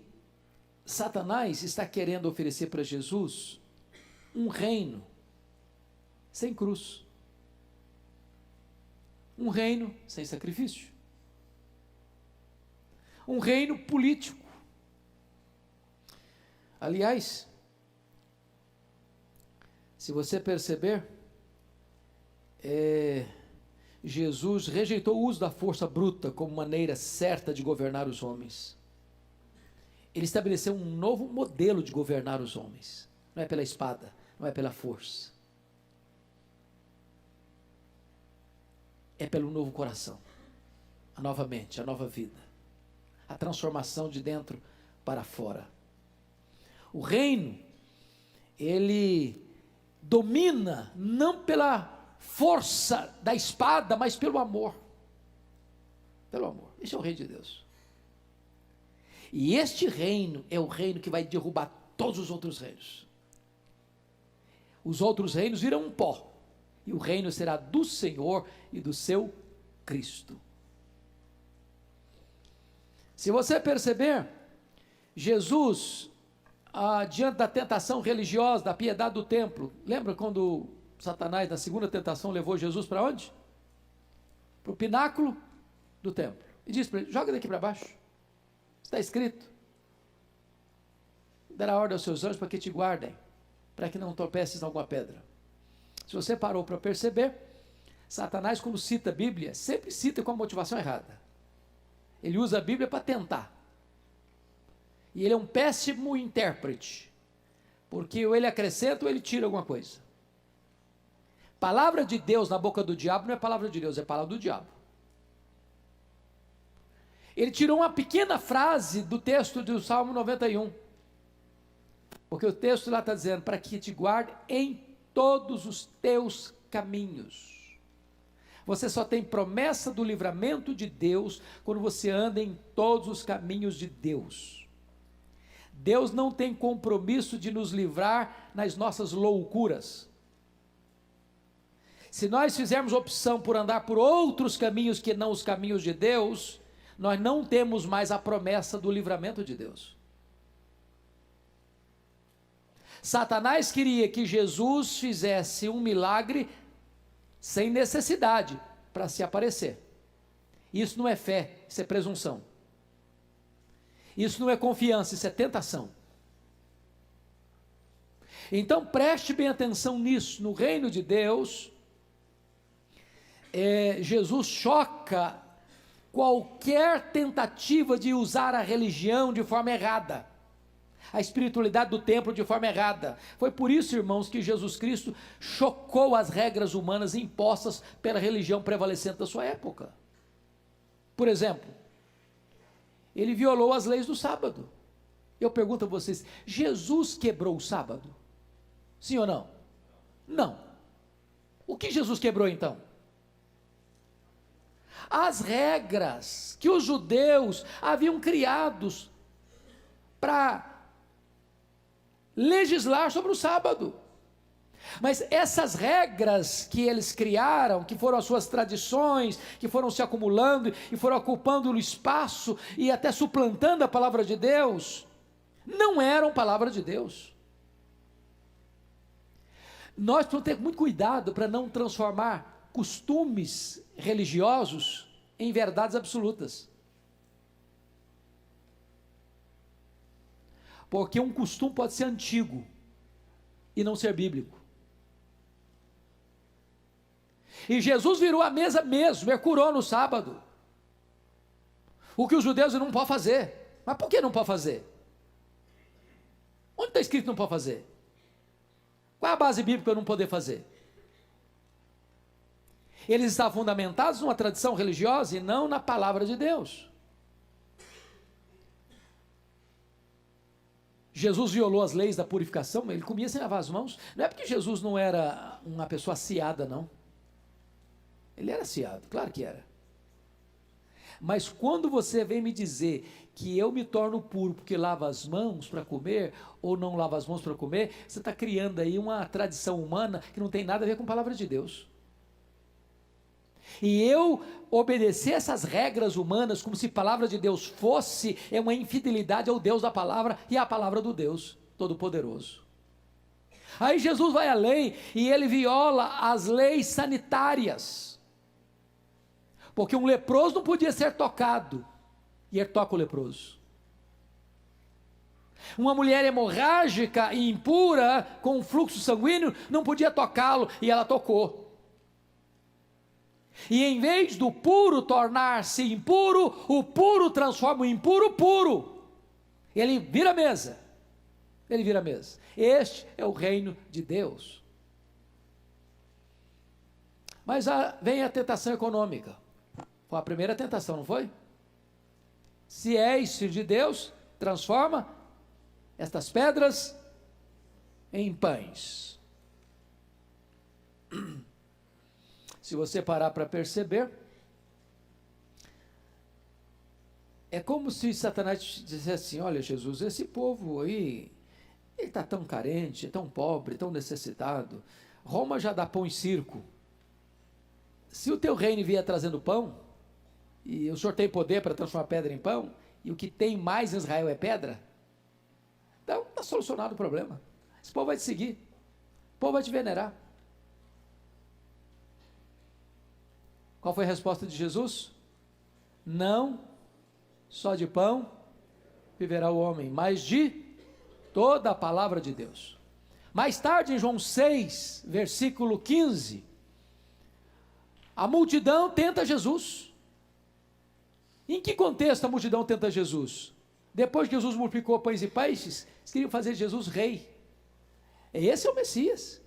Speaker 2: Satanás está querendo oferecer para Jesus um reino sem cruz, um reino sem sacrifício, um reino político. Aliás, se você perceber, Jesus rejeitou o uso da força bruta como maneira certa de governar os homens. Ele estabeleceu um novo modelo de governar os homens. Não é pela espada, não é pela força. É pelo novo coração, a nova mente, a nova vida, a transformação de dentro para fora. O reino, ele domina não pela força da espada, mas pelo amor. Pelo amor. Esse é o reino de Deus. E este reino é o reino que vai derrubar todos os outros reinos. Os outros reinos virão um pó, e o reino será do Senhor e do seu Cristo. Se você perceber, Jesus, diante da tentação religiosa, da piedade do templo, lembra quando Satanás, na segunda tentação, levou Jesus para onde? Para o pináculo do templo. E disse para ele: joga daqui para baixo. Está escrito: dará ordem aos seus anjos para que te guardem, para que não tropeces em alguma pedra. Se você parou para perceber, Satanás, quando cita a Bíblia, sempre cita com a motivação errada. Ele usa a Bíblia para tentar. E ele é um péssimo intérprete, porque ou ele acrescenta ou ele tira alguma coisa. Palavra de Deus na boca do diabo não é palavra de Deus, é palavra do diabo. Ele tirou uma pequena frase do texto do Salmo 91, porque o texto lá está dizendo: para que te guarde em todos os teus caminhos. Você só tem promessa do livramento de Deus quando você anda em todos os caminhos de Deus. Deus não tem compromisso de nos livrar nas nossas loucuras. Se nós fizermos opção por andar por outros caminhos que não os caminhos de Deus, nós não temos mais a promessa do livramento de Deus. Satanás queria que Jesus fizesse um milagre sem necessidade para se aparecer. Isso não é fé, isso é presunção. Isso não é confiança, isso é tentação. Então preste bem atenção nisso. No reino de Deus, Jesus choca qualquer tentativa de usar a religião de forma errada, a espiritualidade do templo de forma errada. Foi por isso, irmãos, que Jesus Cristo chocou as regras humanas impostas pela religião prevalecente da sua época. Por exemplo, ele violou as leis do sábado. Eu pergunto a vocês, Jesus quebrou o sábado? Sim ou não? Não. O que Jesus quebrou então? As regras que os judeus haviam criados para legislar sobre o sábado. Mas essas regras que eles criaram, que foram as suas tradições, que foram se acumulando e foram ocupando o espaço e até suplantando a palavra de Deus, não eram palavra de Deus. Nós precisamos ter muito cuidado para não transformar costumes religiosos em verdades absolutas. Porque um costume pode ser antigo e não ser bíblico. E Jesus virou a mesa mesmo, curou no sábado. O que os judeus não podem fazer. Mas por que não pode fazer? Onde está escrito que não pode fazer? Qual é a base bíblica para eu não poder fazer? Eles estavam fundamentados numa tradição religiosa e não na palavra de Deus. Jesus violou as leis da purificação, ele comia sem lavar as mãos. Não é porque Jesus não era uma pessoa aciada, não. Ele era aciado, claro que era. Mas quando você vem me dizer que eu me torno puro porque lavo as mãos para comer, ou não lavo as mãos para comer, você está criando aí uma tradição humana que não tem nada a ver com a palavra de Deus. E eu obedecer essas regras humanas como se a palavra de Deus fosse, é uma infidelidade ao Deus da palavra e à palavra do Deus Todo-Poderoso. Aí Jesus vai além e ele viola as leis sanitárias. Porque um leproso não podia ser tocado, e ele toca o leproso. Uma mulher hemorrágica e impura, com fluxo sanguíneo, não podia tocá-lo, e ela tocou. E em vez do puro tornar-se impuro, o puro transforma o impuro puro. Ele vira a mesa. Ele vira a mesa. Este é o reino de Deus. Mas vem a tentação econômica. Foi a primeira tentação, não foi? Se és filho de Deus, transforma estas pedras em pães. Se você parar para perceber, é como se Satanás dissesse assim: olha, Jesus, esse povo aí, ele está tão carente, tão pobre, tão necessitado. Roma já dá pão e circo. Se o teu reino vier trazendo pão, e o Senhor tem poder para transformar pedra em pão, e o que tem mais em Israel é pedra, então está solucionado o problema. Esse povo vai te seguir, o povo vai te venerar. Qual foi a resposta de Jesus? Não só de pão viverá o homem, mas de toda a palavra de Deus. Mais tarde, em João 6, versículo 15, a multidão tenta Jesus. Em que contexto a multidão tenta Jesus? Depois que Jesus multiplicou pães e peixes, eles queriam fazer Jesus rei. Esse é o Messias.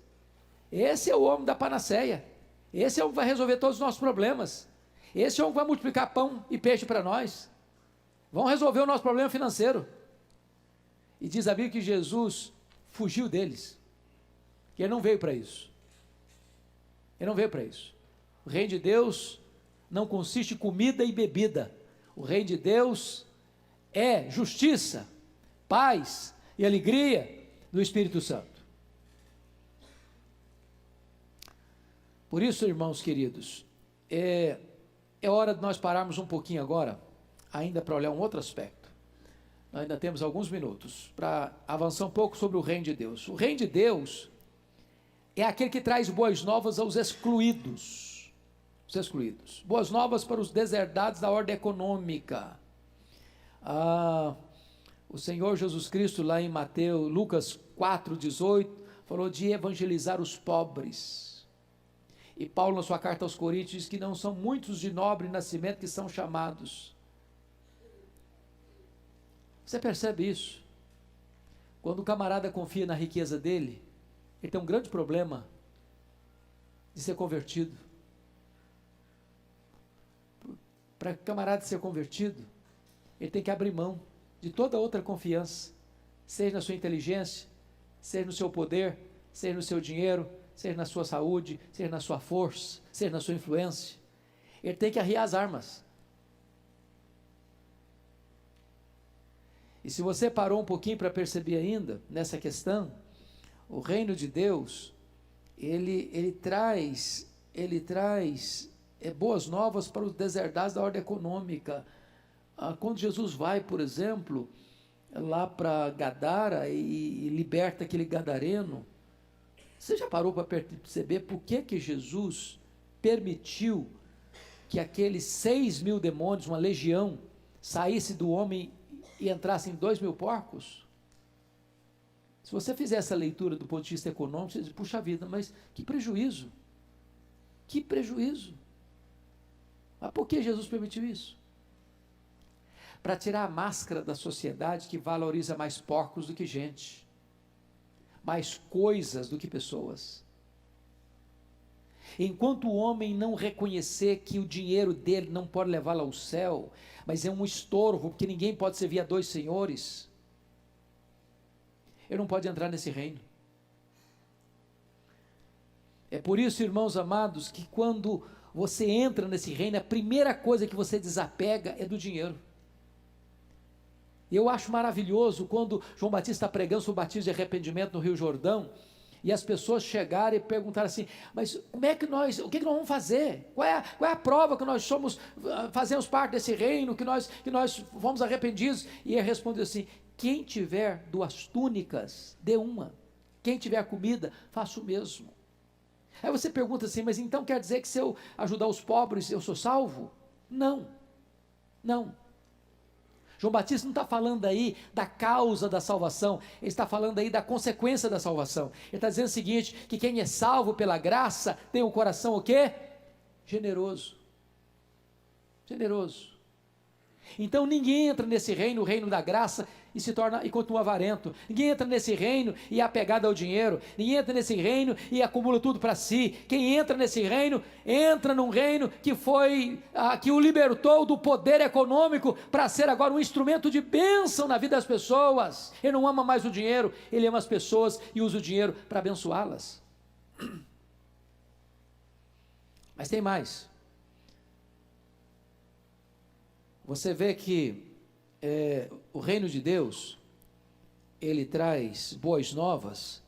Speaker 2: Esse é o homem da panaceia. Esse é o que vai resolver todos os nossos problemas. Esse é o que vai multiplicar pão e peixe para nós. Vão resolver o nosso problema financeiro. E diz a Bíblia que Jesus fugiu deles. Que ele não veio para isso. Ele não veio para isso. O reino de Deus não consiste em comida e bebida. O reino de Deus é justiça, paz e alegria do Espírito Santo. Por isso, irmãos queridos, é hora de nós pararmos um pouquinho agora, ainda para olhar um outro aspecto. Nós ainda temos alguns minutos para avançar um pouco sobre o reino de Deus. O reino de Deus é aquele que traz boas novas aos excluídos. Os excluídos. Boas novas para os deserdados da ordem econômica. O Senhor Jesus Cristo, lá em Lucas 4,18, falou de evangelizar os pobres. E Paulo, na sua carta aos Coríntios, diz que não são muitos de nobre nascimento que são chamados. Você percebe isso? Quando o camarada confia na riqueza dele, ele tem um grande problema de ser convertido. Para o camarada ser convertido, ele tem que abrir mão de toda outra confiança, seja na sua inteligência, seja no seu poder, seja no seu dinheiro, seja na sua saúde, seja na sua força, seja na sua influência. Ele tem que arriar as armas. E se você parou um pouquinho para perceber ainda, nessa questão, o reino de Deus, ele traz boas novas para os deserdados da ordem econômica. Quando Jesus vai, por exemplo, lá para Gadara e liberta aquele gadareno, você já parou para perceber por que Jesus permitiu que aqueles 6.000 demônios, uma legião, saísse do homem e entrassem 2.000 porcos? Se você fizer essa leitura do ponto de vista econômico, você diz, puxa vida, mas que prejuízo, que prejuízo. Mas por que Jesus permitiu isso? Para tirar a máscara da sociedade que valoriza mais porcos do que gente, mais coisas do que pessoas. Enquanto o homem não reconhecer que o dinheiro dele não pode levá-lo ao céu, mas é um estorvo, porque ninguém pode servir a dois senhores, ele não pode entrar nesse reino. É por isso, irmãos amados, que quando você entra nesse reino, a primeira coisa que você desapega é do dinheiro. Eu acho maravilhoso quando João Batista está pregando sobre o batismo de arrependimento no Rio Jordão, e as pessoas chegaram e perguntaram assim, mas o que nós vamos fazer? Qual é a prova que nós fazemos parte desse reino, que nós fomos arrependidos? E ele respondeu assim, quem tiver 2 túnicas, dê uma. Quem tiver comida, faça o mesmo. Aí você pergunta assim, mas então quer dizer que se eu ajudar os pobres, eu sou salvo? Não, não. João Batista não está falando aí da causa da salvação, ele está falando aí da consequência da salvação. Ele está dizendo o seguinte, que quem é salvo pela graça, tem um coração o quê? Generoso. Generoso. Então ninguém entra nesse reino, o reino da graça, e continua avarento. Ninguém entra nesse reino e é apegado ao dinheiro. Ninguém entra nesse reino e acumula tudo para si. Quem entra nesse reino, entra num reino que o libertou do poder econômico para ser agora um instrumento de bênção na vida das pessoas. Ele não ama mais o dinheiro, ele ama as pessoas e usa o dinheiro para abençoá-las. Mas tem mais. Você vê que o reino de Deus, ele traz boas novas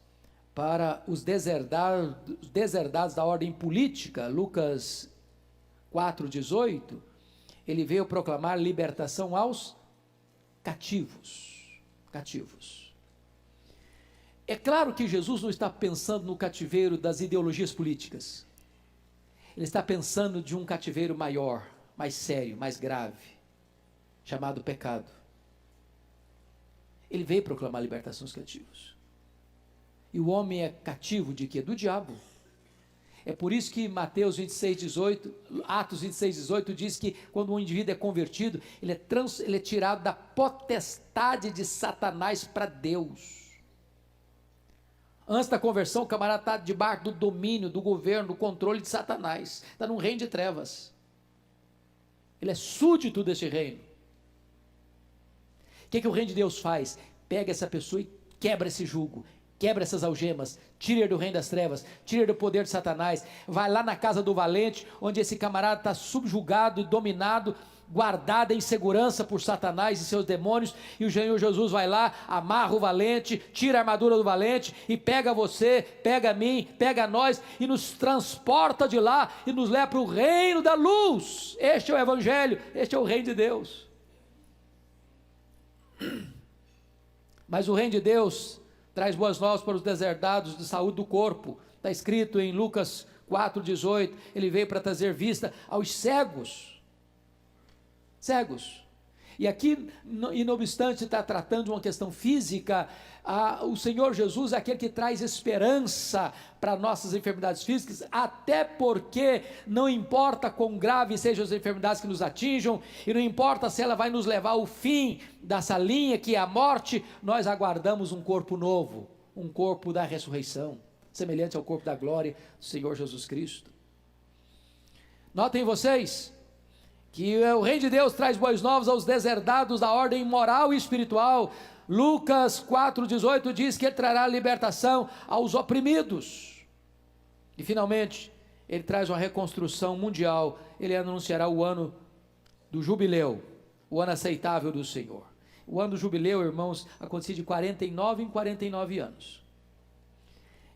Speaker 2: para os deserdados da ordem política. Lucas 4,18, ele veio proclamar libertação aos cativos. É claro que Jesus não está pensando no cativeiro das ideologias políticas. Ele está pensando de um cativeiro maior, mais sério, mais grave, chamado pecado. Ele veio proclamar a libertação dos cativos. E o homem é cativo de quê? Do diabo. É por isso que Atos 26,18 diz que quando um indivíduo é convertido, ele é tirado da potestade de Satanás para Deus. Antes da conversão, o camarada está debaixo do domínio, do governo, do controle de Satanás. Está num reino de trevas. Ele é súdito desse reino. O que o reino de Deus faz? Pega essa pessoa e quebra esse jugo, quebra essas algemas, tira ele do reino das trevas, tira ele do poder de Satanás, vai lá na casa do valente, onde esse camarada está subjugado e dominado guardada em segurança por Satanás e seus demônios, e o Senhor Jesus vai lá, amarra o valente, tira a armadura do valente, e pega você, pega a mim, pega a nós, e nos transporta de lá, e nos leva para o reino da luz. Este é o Evangelho, este é o reino de Deus. Mas o reino de Deus traz boas novas para os deserdados de saúde do corpo. Está escrito em Lucas 4,18, ele veio para trazer vista aos cegos. E aqui, e não obstante está tratando de uma questão física, o Senhor Jesus é aquele que traz esperança para nossas enfermidades físicas, até porque não importa quão graves sejam as enfermidades que nos atinjam, e não importa se ela vai nos levar ao fim dessa linha que é a morte, nós aguardamos um corpo novo, um corpo da ressurreição, semelhante ao corpo da glória do Senhor Jesus Cristo. Notem vocês, que o reino de Deus traz boas novas aos deserdados da ordem moral e espiritual. Lucas 4,18 diz que ele trará libertação aos oprimidos. E finalmente, ele traz uma reconstrução mundial. Ele anunciará o ano do jubileu, o ano aceitável do Senhor. O ano do jubileu, irmãos, acontecia de 49 em 49 anos.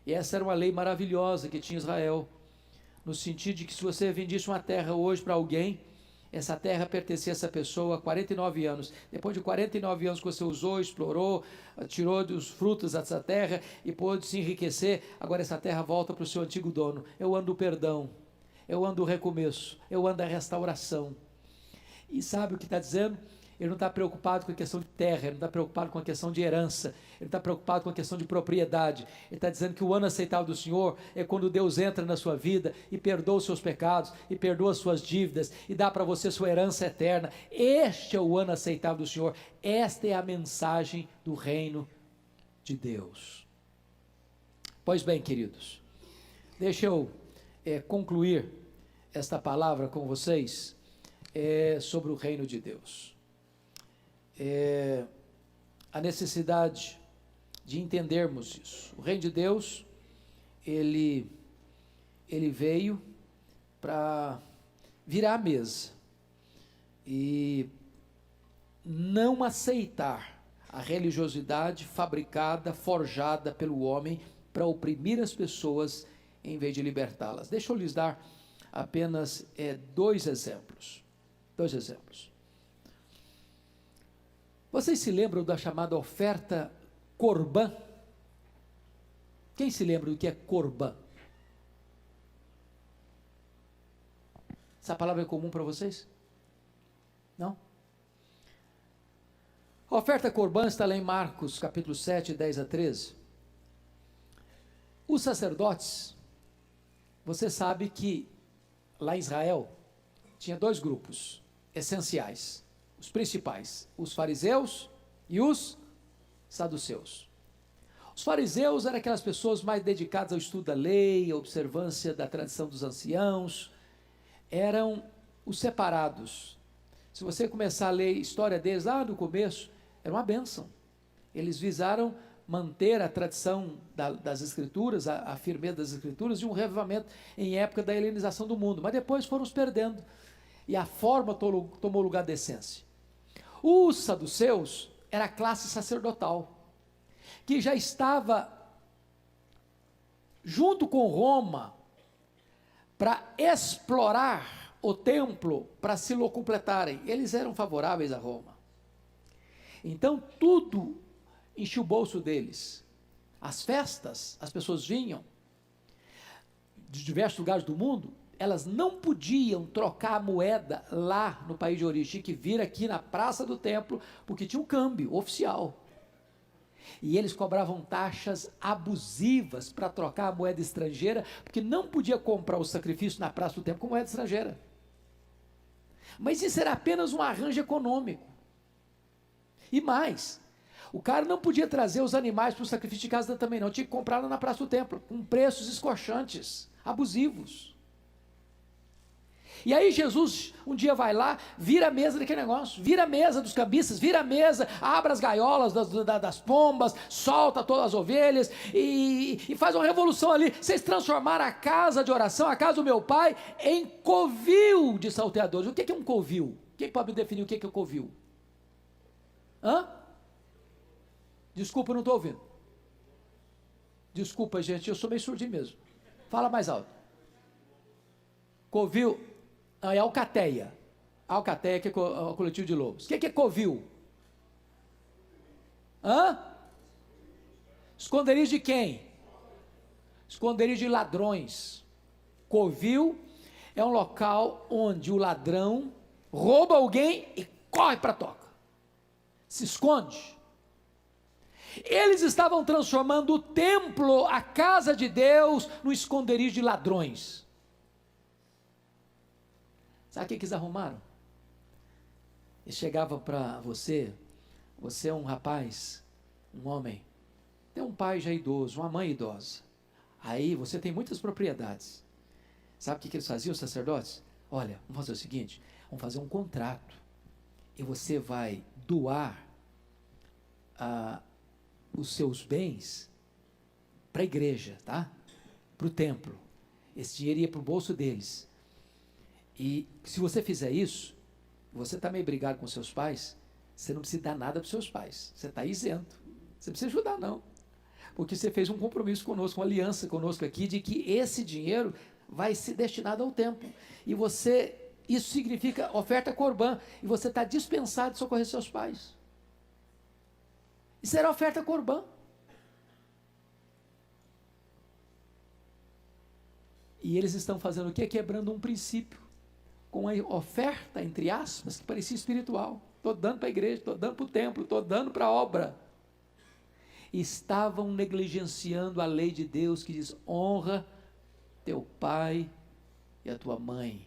Speaker 2: E essa era uma lei maravilhosa que tinha Israel, no sentido de que se você vendisse uma terra hoje para alguém, essa terra pertencia a essa pessoa há 49 anos. Depois de 49 anos que você usou, explorou, tirou dos frutos dessa terra e pôde se enriquecer, agora essa terra volta para o seu antigo dono. É o ano do perdão, é o ano do recomeço, é o ano da restauração. E sabe o que está dizendo? Ele não está preocupado com a questão de terra, ele não está preocupado com a questão de herança, ele está preocupado com a questão de propriedade. Ele está dizendo que o ano aceitável do Senhor é quando Deus entra na sua vida e perdoa os seus pecados, e perdoa as suas dívidas, e dá para você sua herança eterna. Este é o ano aceitável do Senhor, esta é a mensagem do reino de Deus. Pois bem, queridos, deixa eu concluir esta palavra com vocês sobre o reino de Deus. A necessidade de entendermos isso. O reino de Deus, ele veio para virar a mesa e não aceitar a religiosidade fabricada, forjada pelo homem para oprimir as pessoas em vez de libertá-las. Deixa eu lhes dar apenas dois exemplos. Vocês se lembram da chamada oferta corbã? Quem se lembra do que é corbã? Essa palavra é comum para vocês? Não? A oferta corbã está lá em Marcos, capítulo 7, 10 a 13. Os sacerdotes, você sabe que lá em Israel tinha dois grupos essenciais, os principais, os fariseus e os saduceus. Os fariseus eram aquelas pessoas mais dedicadas ao estudo da lei, à observância da tradição dos anciãos, eram os separados. Se você começar a ler a história deles lá no começo, era uma bênção. Eles visaram manter a tradição das escrituras, a firmeza das escrituras e um revivamento em época da helenização do mundo, mas depois foram os perdendo e a forma tomou lugar da essência. Os saduceus era a classe sacerdotal, que já estava junto com Roma para explorar o templo para se completarem. Eles eram favoráveis a Roma. Então tudo enchia o bolso deles. As festas, as pessoas vinham de diversos lugares do mundo, elas não podiam trocar a moeda lá no país de origem, tinha que vir aqui na praça do templo, porque tinha um câmbio oficial. E eles cobravam taxas abusivas para trocar a moeda estrangeira, porque não podia comprar o sacrifício na praça do templo com moeda estrangeira. Mas isso era apenas um arranjo econômico. E mais, o cara não podia trazer os animais para o sacrifício de casa também não, tinha que comprar lá na praça do templo, com preços escorchantes, abusivos. E aí Jesus um dia vai lá, vira a mesa daquele negócio, vira a mesa dos cambistas, vira a mesa, abre as gaiolas das pombas, solta todas as ovelhas e faz uma revolução ali. Vocês transformaram a casa de oração, a casa do meu pai, em covil de salteadores. O que é um covil? Quem pode me definir o que é covil? Hã? Desculpa, eu não estou ouvindo. Desculpa, gente, eu sou meio surdinho mesmo. Fala mais alto. Covil, é alcateia. Alcateia, que é o coletivo de lobos. O que é covil? Hã? Esconderijo de quem? Esconderijo de ladrões. Covil é um local onde o ladrão rouba alguém e corre para a toca. Se esconde. Eles estavam transformando o templo, a casa de Deus, no esconderijo de ladrões. Sabe o que eles arrumaram? Eles chegavam para você é um rapaz, um homem, tem um pai já idoso, uma mãe idosa. Aí você tem muitas propriedades. Sabe o que eles faziam, os sacerdotes? Olha, vamos fazer o seguinte, vamos fazer um contrato. E você vai doar os seus bens para a igreja, tá? Para o templo. Esse dinheiro ia para o bolso deles. E se você fizer isso, você está meio brigado com seus pais, você não precisa dar nada para os seus pais. Você está isento. Você não precisa ajudar, não. Porque você fez um compromisso conosco, uma aliança conosco aqui, de que esse dinheiro vai ser destinado ao templo. E isso significa oferta corbã. E você está dispensado de socorrer seus pais. Isso era oferta corbã. E eles estão fazendo o quê? Quebrando um princípio. Com a oferta, entre aspas, que parecia espiritual. Estou dando para a igreja, estou dando para o templo, estou dando para a obra. Estavam negligenciando a lei de Deus que diz: honra teu pai e a tua mãe.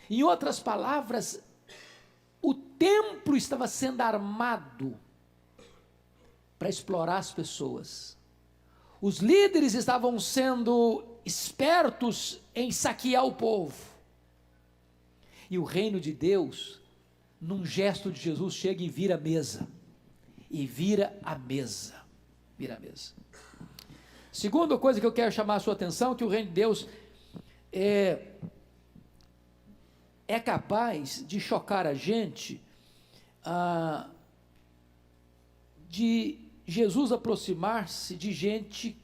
Speaker 2: Em outras palavras, o templo estava sendo armado para explorar as pessoas. Os líderes estavam sendo espertos em saquear o povo. E o reino de Deus, num gesto de Jesus, chega e vira a mesa. E vira a mesa. Vira a mesa. Segunda coisa que eu quero chamar a sua atenção, que o reino de Deus é capaz de chocar a gente, de Jesus aproximar-se de gente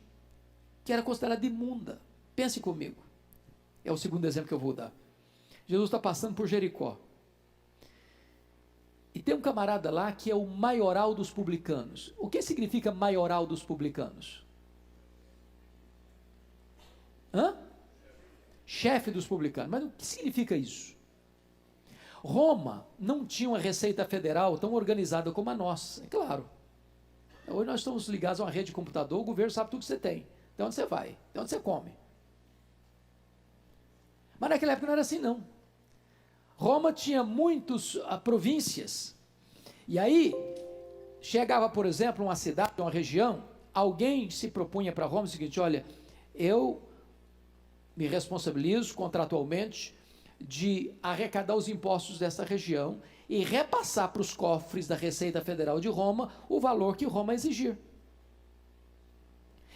Speaker 2: que era considerada imunda. Pense comigo. É o segundo exemplo que eu vou dar. Jesus está passando por Jericó. E tem um camarada lá que é o maioral dos publicanos. O que significa maioral dos publicanos? Chefe dos publicanos. Mas o que significa isso? Roma não tinha uma receita federal tão organizada como a nossa, é claro. Hoje nós estamos ligados a uma rede de computador, o governo sabe tudo que você tem, de onde você vai, de onde você come. Mas naquela época não era assim, não. Roma tinha muitas províncias, e aí chegava, por exemplo, uma cidade, uma região, alguém se propunha para Roma o seguinte: olha, eu me responsabilizo contratualmente de arrecadar os impostos dessa região e repassar para os cofres da Receita Federal de Roma o valor que Roma exigir.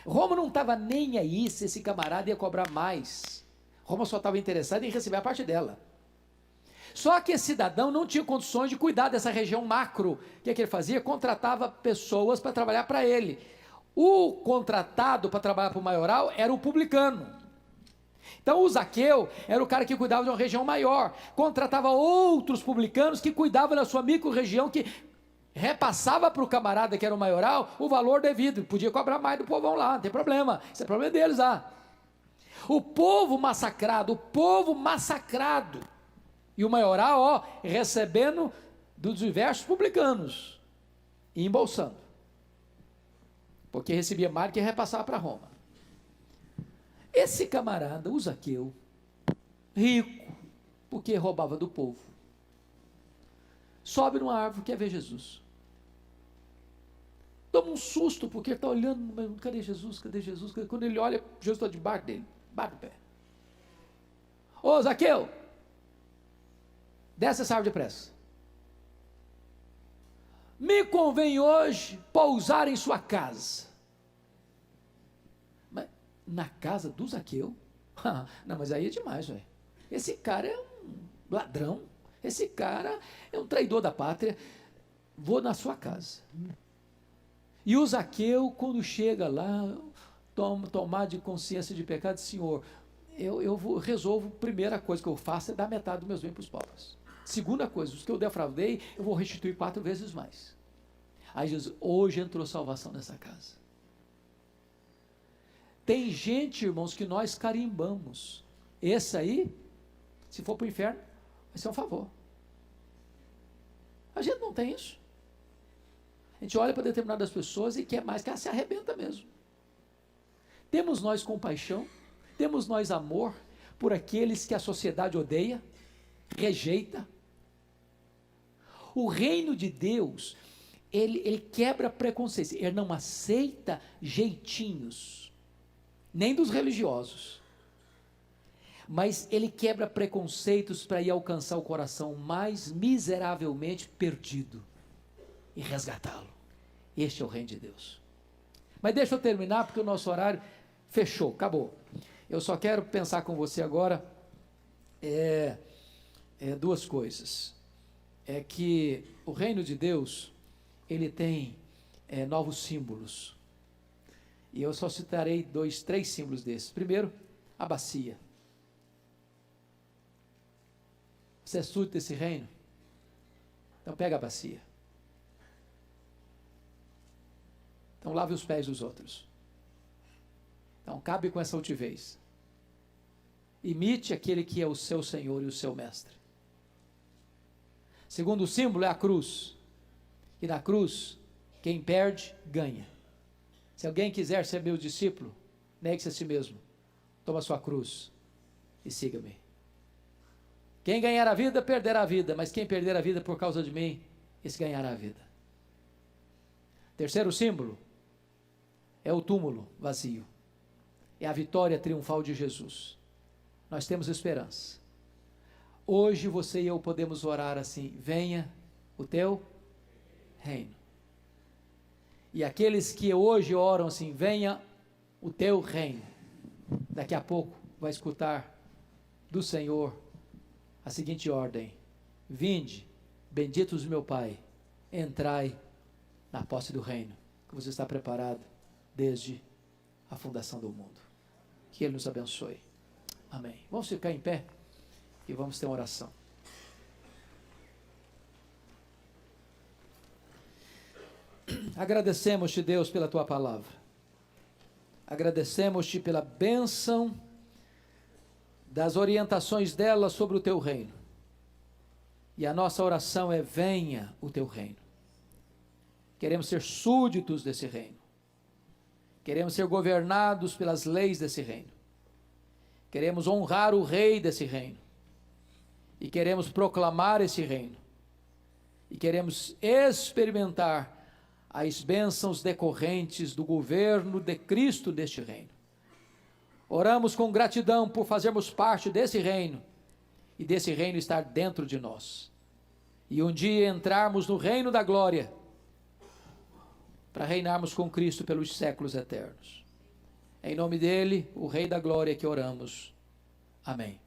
Speaker 2: Roma não estava nem aí se esse camarada ia cobrar mais. Roma só estava interessada em receber a parte dela. Só que esse cidadão não tinha condições de cuidar dessa região macro. O que ele fazia? Contratava pessoas para trabalhar para ele. O contratado para trabalhar para o maioral era o publicano. Então o Zaqueu era o cara que cuidava de uma região maior, contratava outros publicanos que cuidavam da sua micro-região, que repassava para o camarada que era o maioral o valor devido, podia cobrar mais do povão lá, não tem problema, isso é problema deles lá. O povo massacrado, e o maioral, recebendo dos diversos publicanos, e embolsando, porque recebia mais do que repassava para Roma. Esse camarada, o Zaqueu, rico, porque roubava do povo, sobe numa árvore, quer ver Jesus. Toma um susto, porque ele está olhando, mas cadê Jesus? Cadê Jesus? Quando ele olha, Jesus está debaixo dele, bate o pé. Ô Zaqueu, desce essa árvore depressa. Me convém hoje pousar em sua casa. Na casa do Zaqueu? Não, mas aí é demais, velho. esse cara é um ladrão, esse cara é um traidor da pátria, vou na sua casa. E o Zaqueu, quando chega lá, tomar de consciência de pecado, Senhor, eu resolvo, primeira coisa que eu faço é dar metade dos meus bens para os pobres. Segunda coisa, os que eu defraudei, eu vou restituir 4 vezes mais. Aí Jesus, hoje entrou salvação nessa casa. Tem gente, irmãos, que nós carimbamos. Esse aí, se for para o inferno, vai ser um favor. A gente não tem isso. A gente olha para determinadas pessoas e quer mais que ela se arrebenta mesmo. Temos nós compaixão, temos nós amor por aqueles que a sociedade odeia, rejeita. O reino de Deus, ele quebra preconceitos, ele não aceita jeitinhos, nem dos religiosos, mas ele quebra preconceitos para ir alcançar o coração mais miseravelmente perdido e resgatá-lo. Este é o reino de Deus. Mas deixa eu terminar, porque o nosso horário fechou, acabou. Eu só quero pensar com você agora duas coisas. É que o reino de Deus, ele tem novos símbolos. E eu só citarei 3 símbolos desses. Primeiro, a bacia. Você é súdito desse reino? Então pega a bacia. Então lave os pés dos outros. Então cabe com essa altivez. Imite aquele que é o seu Senhor e o seu Mestre. Segundo símbolo é a cruz. E na cruz, quem perde, ganha. Se alguém quiser ser meu discípulo, negue-se a si mesmo. Toma sua cruz e siga-me. Quem ganhar a vida, perderá a vida. Mas quem perder a vida por causa de mim, esse ganhará a vida. Terceiro símbolo é o túmulo vazio. É a vitória triunfal de Jesus. Nós temos esperança. Hoje você e eu podemos orar assim: venha o teu reino. E aqueles que hoje oram assim: venha o teu reino, daqui a pouco vai escutar do Senhor a seguinte ordem: vinde, benditos do meu Pai, entrai na posse do reino, que você está preparado desde a fundação do mundo. Que Ele nos abençoe. Amém. Vamos ficar em pé e vamos ter uma oração. Agradecemos-te, Deus, pela tua palavra. Agradecemos-te pela bênção das orientações dela sobre o teu reino. E a nossa oração é: venha o teu reino. Queremos ser súditos desse reino. Queremos ser governados pelas leis desse reino. Queremos honrar o rei desse reino. E queremos proclamar esse reino. E queremos experimentar as bênçãos decorrentes do governo de Cristo deste reino. Oramos com gratidão por fazermos parte desse reino e desse reino estar dentro de nós. E um dia entrarmos no reino da glória para reinarmos com Cristo pelos séculos eternos. Em nome dele, o Rei da Glória, que oramos. Amém.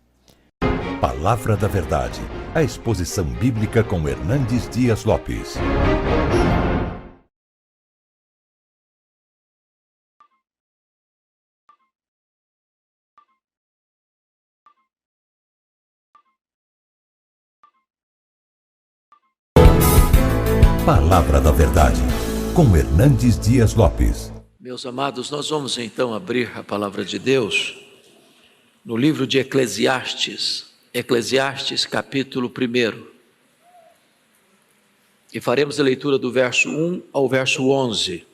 Speaker 1: Palavra da Verdade, a exposição bíblica com Hernandes Dias Lopes. Palavra da Verdade, com Hernandes Dias Lopes.
Speaker 2: Meus amados, nós vamos então abrir a palavra de Deus no livro de Eclesiastes, Eclesiastes capítulo 1. E faremos a leitura do verso 1 ao verso 11.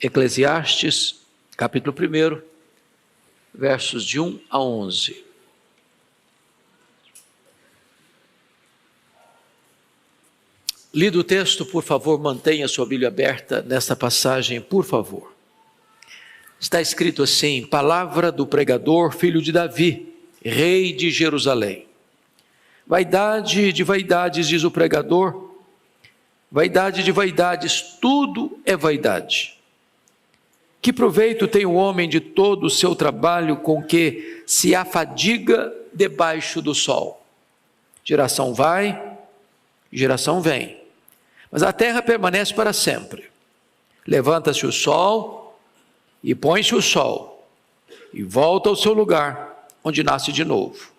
Speaker 2: Eclesiastes capítulo 1, versos de 1 a 11. Lido o texto, por favor, mantenha sua Bíblia aberta nesta passagem, por favor. Está escrito assim: palavra do pregador, filho de Davi, rei de Jerusalém. Vaidade de vaidades, diz o pregador, vaidade de vaidades, tudo é vaidade. Que proveito tem o homem de todo o seu trabalho com que se afadiga debaixo do sol. Geração vai, geração vem, mas a terra permanece para sempre. Levanta-se o sol e põe-se o sol, e volta ao seu lugar, onde nasce de novo.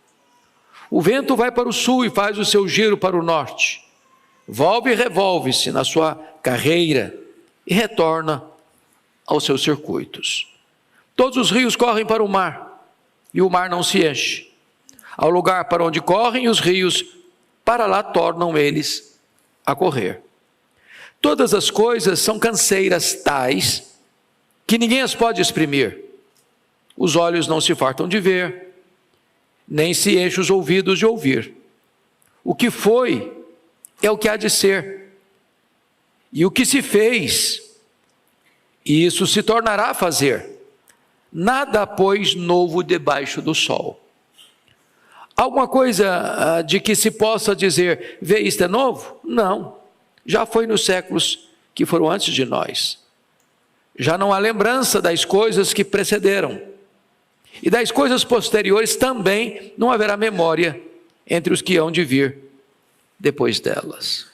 Speaker 2: O vento vai para o sul e faz o seu giro para o norte. Volve e revolve-se na sua carreira e retorna aos seus circuitos. Todos os rios correm para o mar, e o mar não se enche. Ao lugar para onde correm os rios, para lá tornam eles a correr. Todas as coisas são canseiras tais, que ninguém as pode exprimir. Os olhos não se fartam de ver, nem se enchem os ouvidos de ouvir. O que foi é o que há de ser, e o que se fez, e isso se tornará a fazer. Nada, pois, novo debaixo do sol. Alguma coisa de que se possa dizer, vê, isto é novo? Não, já foi nos séculos que foram antes de nós. Já não há lembrança das coisas que precederam, e das coisas posteriores também não haverá memória entre os que hão de vir depois delas.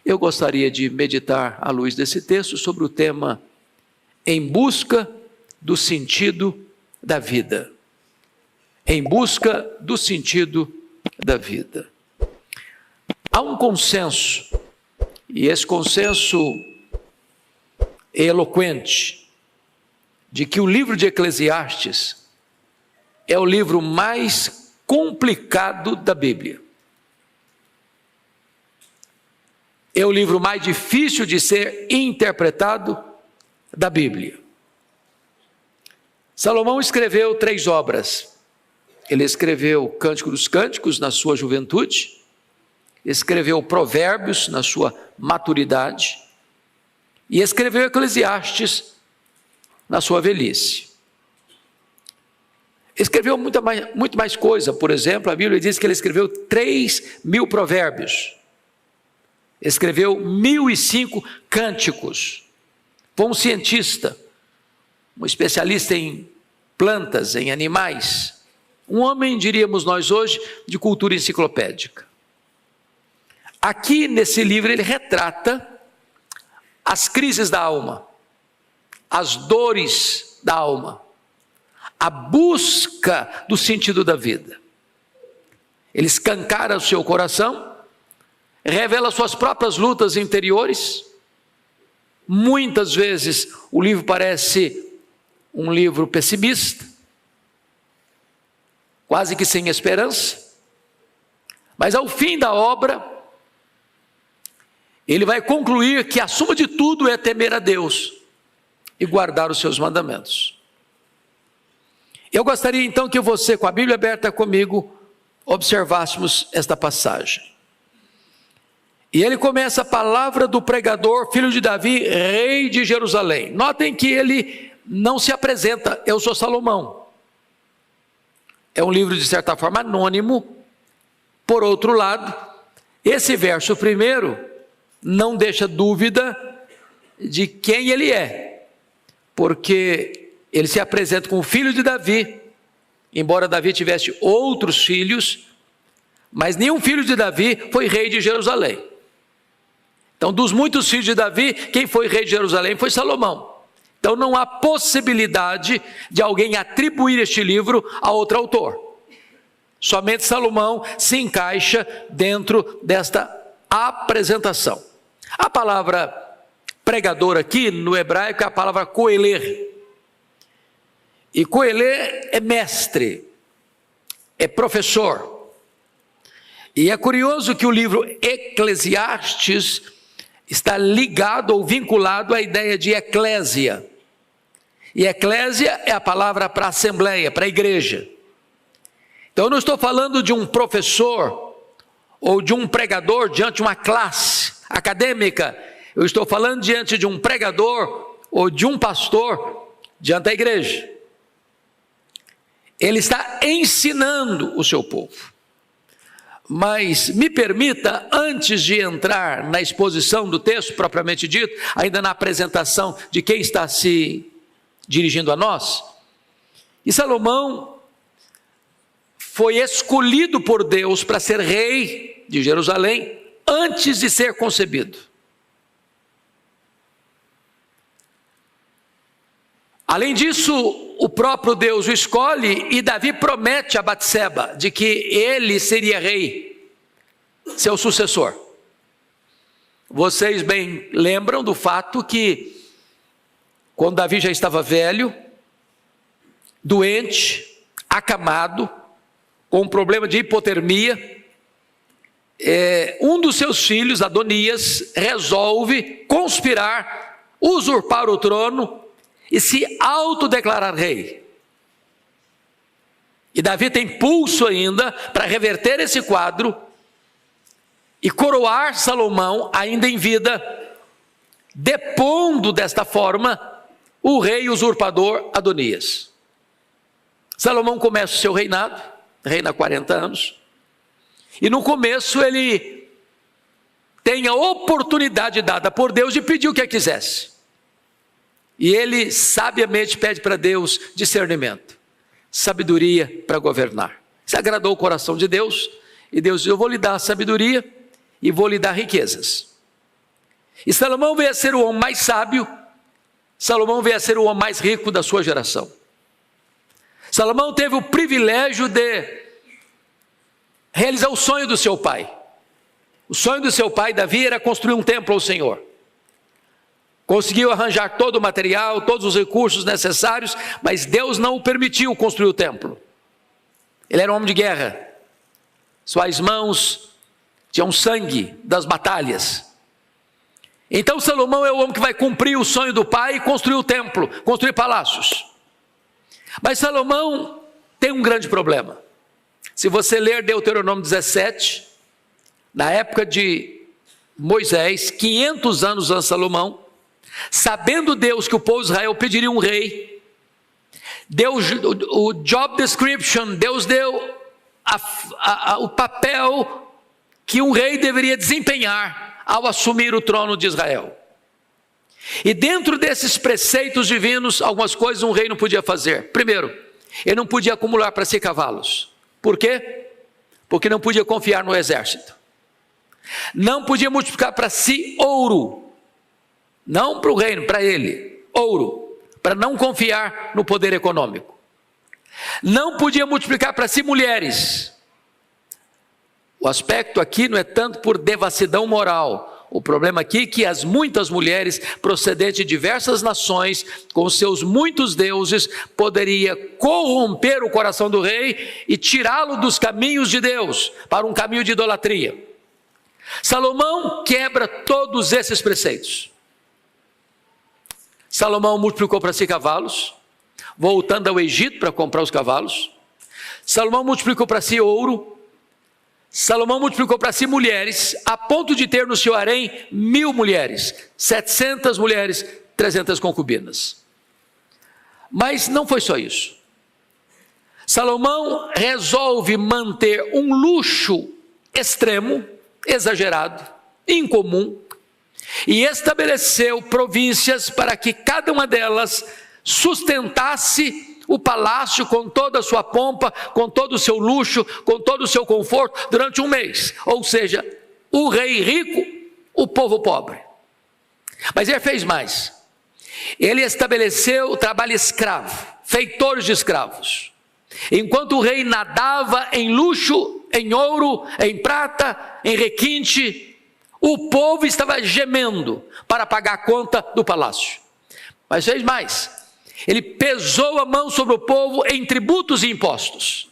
Speaker 2: Eu gostaria de meditar à luz desse texto sobre o tema em busca do sentido da vida. Em busca do sentido da vida. Há um consenso, e esse consenso é eloquente, de que o livro de Eclesiastes é o livro mais complicado da Bíblia. É o livro mais difícil de ser interpretado da Bíblia. Salomão escreveu 3 obras. Ele escreveu o Cântico dos Cânticos na sua juventude, escreveu Provérbios na sua maturidade e escreveu Eclesiastes na sua velhice. Escreveu muito mais coisa. Por exemplo, a Bíblia diz que ele escreveu 3.000 provérbios. Escreveu 1.005 cânticos. Foi um cientista, um especialista em plantas, em animais. Um homem, diríamos nós hoje, de cultura enciclopédica. Aqui nesse livro ele retrata as crises da alma, as dores da alma, a busca do sentido da vida. Ele escancara o seu coração, revela suas próprias lutas interiores. Muitas vezes o livro parece um livro pessimista, quase que sem esperança, mas ao fim da obra, ele vai concluir que a suma de tudo é temer a Deus e guardar os seus mandamentos. Eu gostaria então que você, com a Bíblia aberta comigo, observássemos esta passagem. E ele começa a palavra do pregador, filho de Davi, rei de Jerusalém. Notem que ele não se apresenta, eu sou Salomão. É um livro de certa forma anônimo. Por outro lado, esse verso primeiro não deixa dúvida de quem ele é, porque ele se apresenta como filho de Davi, embora Davi tivesse outros filhos, mas nenhum filho de Davi foi rei de Jerusalém. Então, dos muitos filhos de Davi, quem foi rei de Jerusalém foi Salomão. Então não há possibilidade de alguém atribuir este livro a outro autor. Somente Salomão se encaixa dentro desta apresentação. A palavra pregador aqui no hebraico é a palavra coeler. E coeler é mestre, é professor. E é curioso que o livro Eclesiastes está ligado ou vinculado à ideia de eclésia. E eclésia é a palavra para assembleia, para a igreja. Então eu não estou falando de um professor ou de um pregador diante de uma classe acadêmica. Eu estou falando diante de um pregador ou de um pastor diante da igreja. Ele está ensinando o seu povo. Mas me permita, antes de entrar na exposição do texto propriamente dito, ainda na apresentação de quem está se dirigindo a nós, e Salomão foi escolhido por Deus para ser rei de Jerusalém antes de ser concebido. Além disso, o próprio Deus o escolhe e Davi promete a Batseba de que ele seria rei, seu sucessor. Vocês bem lembram do fato que, quando Davi já estava velho, doente, acamado, com um problema de hipotermia, um dos seus filhos, Adonias, resolve conspirar, usurpar o trono e se autodeclarar rei. E Davi tem pulso ainda para reverter esse quadro e coroar Salomão ainda em vida, depondo desta forma o rei usurpador Adonias. Salomão começa o seu reinado, reina 40 anos, e no começo ele tem a oportunidade dada por Deus de pedir o que quisesse. E ele sabiamente pede para Deus discernimento, sabedoria para governar. Isso agradou o coração de Deus, e Deus diz: eu vou lhe dar sabedoria e vou lhe dar riquezas. E Salomão veio a ser o homem mais sábio, Salomão veio a ser o homem mais rico da sua geração. Salomão teve o privilégio de realizar o sonho do seu pai. O sonho do seu pai, Davi, era construir um templo ao Senhor. Conseguiu arranjar todo o material, todos os recursos necessários, mas Deus não o permitiu construir o templo. Ele era um homem de guerra. Suas mãos tinham sangue das batalhas. Então Salomão é o homem que vai cumprir o sonho do pai e construir o templo, construir palácios. Mas Salomão tem um grande problema. Se você ler Deuteronômio 17, na época de Moisés, 500 anos antes de Salomão, sabendo Deus que o povo de Israel pediria um rei, Deus, o job description, Deus deu o papel que um rei deveria desempenhar ao assumir o trono de Israel. E dentro desses preceitos divinos, algumas coisas um rei não podia fazer. Primeiro, ele não podia acumular para si cavalos. Por quê? Porque não podia confiar no exército. Não podia multiplicar para si ouro. Não para o reino, para ele, ouro, para não confiar no poder econômico. Não podia multiplicar para si mulheres. O aspecto aqui não é tanto por devassidão moral. O problema aqui é que as muitas mulheres procedentes de diversas nações, com seus muitos deuses, poderia corromper o coração do rei e tirá-lo dos caminhos de Deus, para um caminho de idolatria. Salomão quebra todos esses preceitos. Salomão multiplicou para si cavalos, voltando ao Egito para comprar os cavalos. Salomão multiplicou para si ouro. Salomão multiplicou para si mulheres, a ponto de ter no seu harém 1000 mulheres, 700 mulheres, 300 concubinas. Mas não foi só isso. Salomão resolve manter um luxo extremo, exagerado, incomum, e estabeleceu províncias para que cada uma delas sustentasse o palácio com toda a sua pompa, com todo o seu luxo, com todo o seu conforto durante um mês. Ou seja, o rei rico, o povo pobre. Mas ele fez mais. Ele estabeleceu o trabalho escravo, feitores de escravos. Enquanto o rei nadava em luxo, em ouro, em prata, em requinte, o povo estava gemendo para pagar a conta do palácio. Mas fez mais. Ele pesou a mão sobre o povo em tributos e impostos,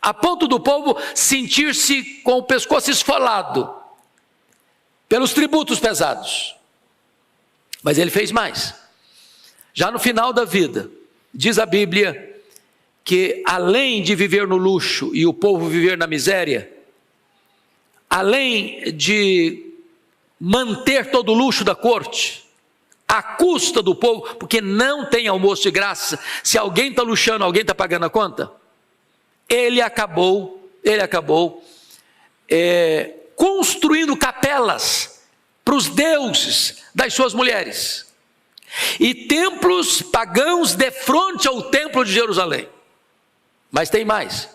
Speaker 2: a ponto do povo sentir-se com o pescoço esfolado pelos tributos pesados. Mas ele fez mais. Já no final da vida, diz a Bíblia que além de viver no luxo e o povo viver na miséria, além de manter todo o luxo da corte, à custa do povo, porque não tem almoço de graça, se alguém está luxando, alguém está pagando a conta, ele acabou construindo capelas para os deuses das suas mulheres, e templos pagãos de frente ao templo de Jerusalém. Mas tem mais,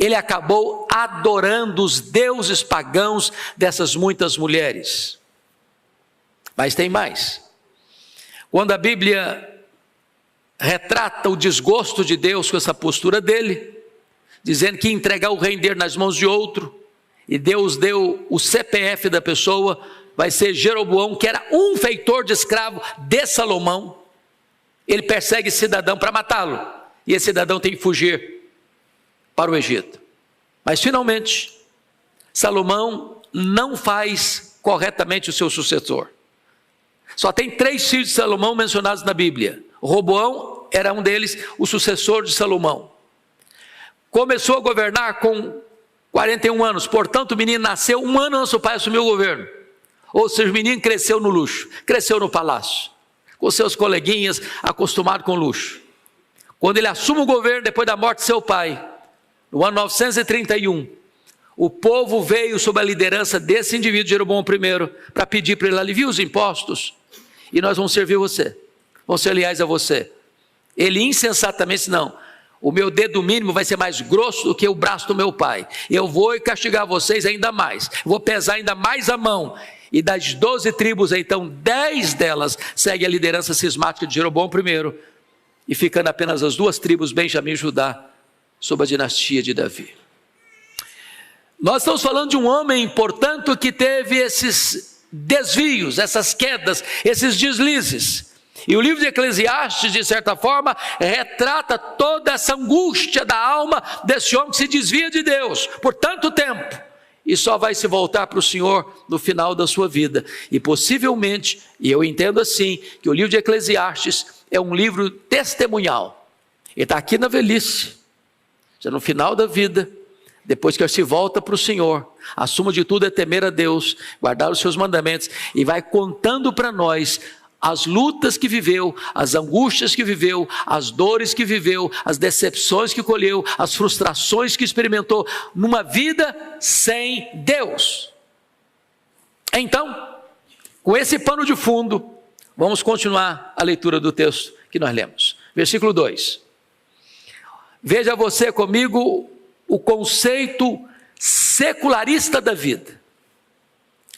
Speaker 2: ele acabou adorando os deuses pagãos dessas muitas mulheres. Mas tem mais. Quando a Bíblia retrata o desgosto de Deus com essa postura dele, dizendo que ia entregar o reino dele nas mãos de outro, e Deus deu o CPF da pessoa, vai ser Jeroboão, que era um feitor de escravo de Salomão. Ele persegue esse cidadão para matá-lo, e esse cidadão tem que fugir para o Egito. Mas finalmente, Salomão não faz corretamente o seu sucessor. Só tem 3 filhos de Salomão mencionados na Bíblia. Roboão era um deles, o sucessor de Salomão. Começou a governar com 41 anos, portanto o menino nasceu 1 ano antes do pai assumir o governo. Ou seja, o menino cresceu no luxo, cresceu no palácio, com seus coleguinhas, acostumado com luxo. Quando ele assume o governo, depois da morte de seu pai, no ano 931, o povo veio sob a liderança desse indivíduo, Jeroboão I, para pedir para ele aliviar os impostos, e nós vamos servir você, vamos ser leais a você. Ele insensatamente disse, não, o meu dedo mínimo vai ser mais grosso do que o braço do meu pai, eu vou castigar vocês ainda mais, vou pesar ainda mais a mão. E das 12 tribos, então 10 delas seguem a liderança cismática de Jeroboão I, e ficando apenas as 2 tribos, Benjamim e Judá, sob a dinastia de Davi. Nós estamos falando de um homem, portanto, que teve esses desvios, essas quedas, esses deslizes. E o livro de Eclesiastes, de certa forma, retrata toda essa angústia da alma desse homem que se desvia de Deus por tanto tempo, e só vai se voltar para o Senhor no final da sua vida. E possivelmente, e eu entendo assim, que o livro de Eclesiastes é um livro testemunhal. Ele está aqui na velhice, já no final da vida, depois que ele se volta para o Senhor, a suma de tudo é temer a Deus, guardar os seus mandamentos, e vai contando para nós as lutas que viveu, as angústias que viveu, as dores que viveu, as decepções que colheu, as frustrações que experimentou numa vida sem Deus. Então, com esse pano de fundo, vamos continuar a leitura do texto que nós lemos. Versículo 2. Veja você comigo o conceito secularista da vida.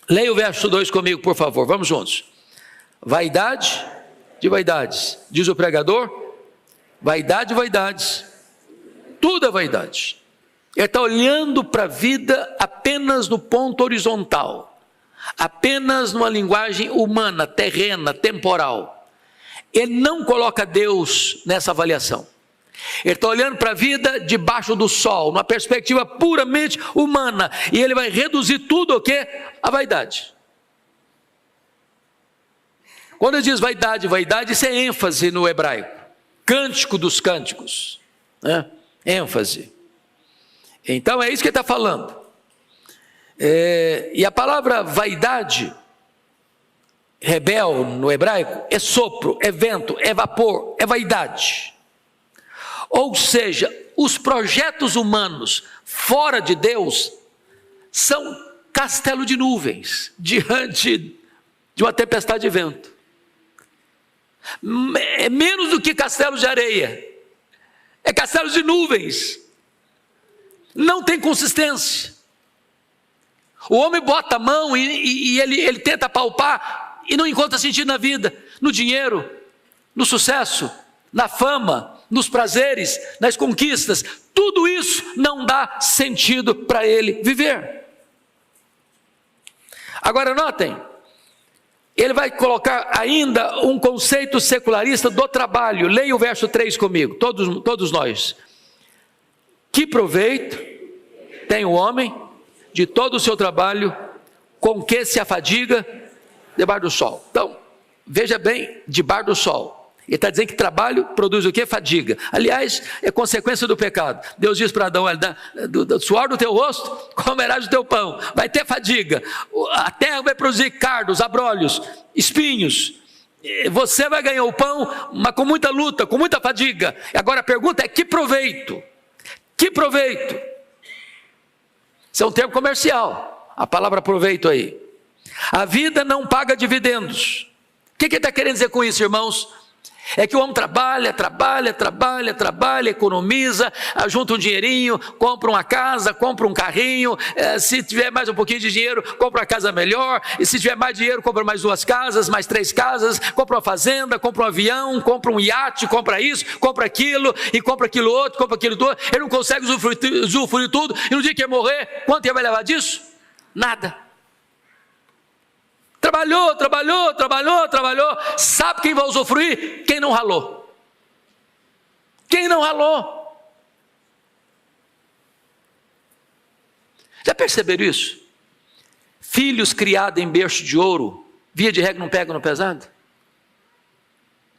Speaker 2: Leia o verso 2 comigo, por favor, vamos juntos. Vaidade de vaidades, diz o pregador, vaidade de vaidades, tudo é vaidade. Ele está olhando para a vida apenas no ponto horizontal, apenas numa linguagem humana, terrena, temporal. Ele não coloca Deus nessa avaliação. Ele está olhando para a vida debaixo do sol, numa perspectiva puramente humana, e ele vai reduzir tudo o quê? A vaidade. Quando ele diz vaidade, vaidade, isso é ênfase no hebraico, cântico dos cânticos, né? ênfase. Então é isso que ele está falando. E a palavra vaidade, rebel no hebraico, é sopro, é vento, é vapor, é vaidade. Ou seja, os projetos humanos fora de Deus são castelo de nuvens diante de uma tempestade de vento. É menos do que castelos de areia, é castelos de nuvens, não tem consistência. O homem bota a mão e ele tenta palpar e não encontra sentido na vida, no dinheiro, no sucesso, na fama, nos prazeres, nas conquistas. Tudo isso não dá sentido para ele viver. Agora notem, ele vai colocar ainda um conceito secularista do trabalho. Leia o verso 3 comigo, todos nós. Que proveito tem o homem de todo o seu trabalho, com que se afadiga debaixo do sol? Então, veja bem, debaixo do sol. Ele está dizendo que trabalho produz o quê? Fadiga. Aliás, é consequência do pecado. Deus diz para Adão, do suor do teu rosto, comerás o teu pão. Vai ter fadiga. A terra vai produzir cardos, abrolhos, espinhos. Você vai ganhar o pão, mas com muita luta, com muita fadiga. Agora a pergunta é, que proveito? Que proveito? Isso é um termo comercial, a palavra proveito aí. A vida não paga dividendos. O que ele está querendo dizer com isso, irmãos? É que o homem trabalha, economiza, junta um dinheirinho, compra uma casa, compra um carrinho, se tiver mais um pouquinho de dinheiro, compra uma casa melhor, e se tiver mais dinheiro, compra mais 2 casas, mais 3 casas, compra uma fazenda, compra um avião, compra um iate, compra isso, compra aquilo, e compra aquilo outro, compra aquilo outro. Ele não consegue usufruir tudo, e no dia que ele morrer, quanto ele vai levar disso? Nada. Trabalhou. Sabe quem vai usufruir? Quem não ralou. Já perceberam isso? Filhos criados em berço de ouro, via de regra não pegam no pesado?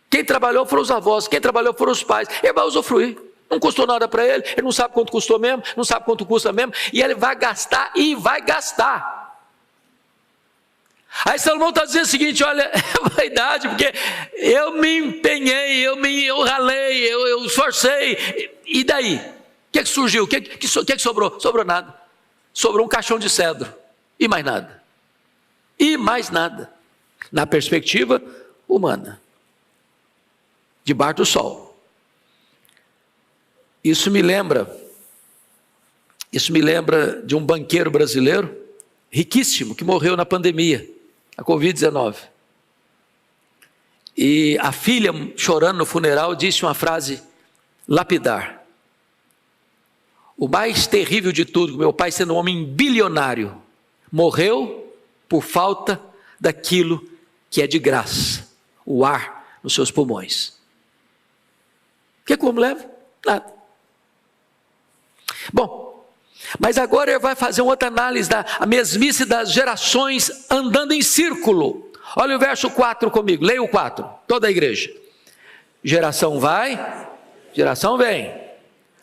Speaker 2: Quem trabalhou foram os avós, quem trabalhou foram os pais. Ele vai usufruir. Não custou nada para ele, ele não sabe quanto custou mesmo, não sabe quanto custa mesmo, e ele vai gastar e vai gastar. Aí Salomão está dizendo o seguinte: olha, é vaidade, porque eu me empenhei, eu ralei, eu esforcei, e daí? O que surgiu? O que sobrou? Sobrou nada. Sobrou um caixão de cedro, e mais nada. Na perspectiva humana, debaixo do sol. Isso me lembra de um banqueiro brasileiro, riquíssimo, que morreu na pandemia, a Covid-19. E a filha, chorando no funeral, disse uma frase lapidar: o mais terrível de tudo, meu pai, sendo um homem bilionário, morreu por falta daquilo que é de graça, o ar nos seus pulmões. O que o homem leva? Nada. Bom, mas agora ele vai fazer uma outra análise da mesmice das gerações andando em círculo. Olha o verso 4 comigo, leia o 4, toda a igreja. Geração vai, geração vem,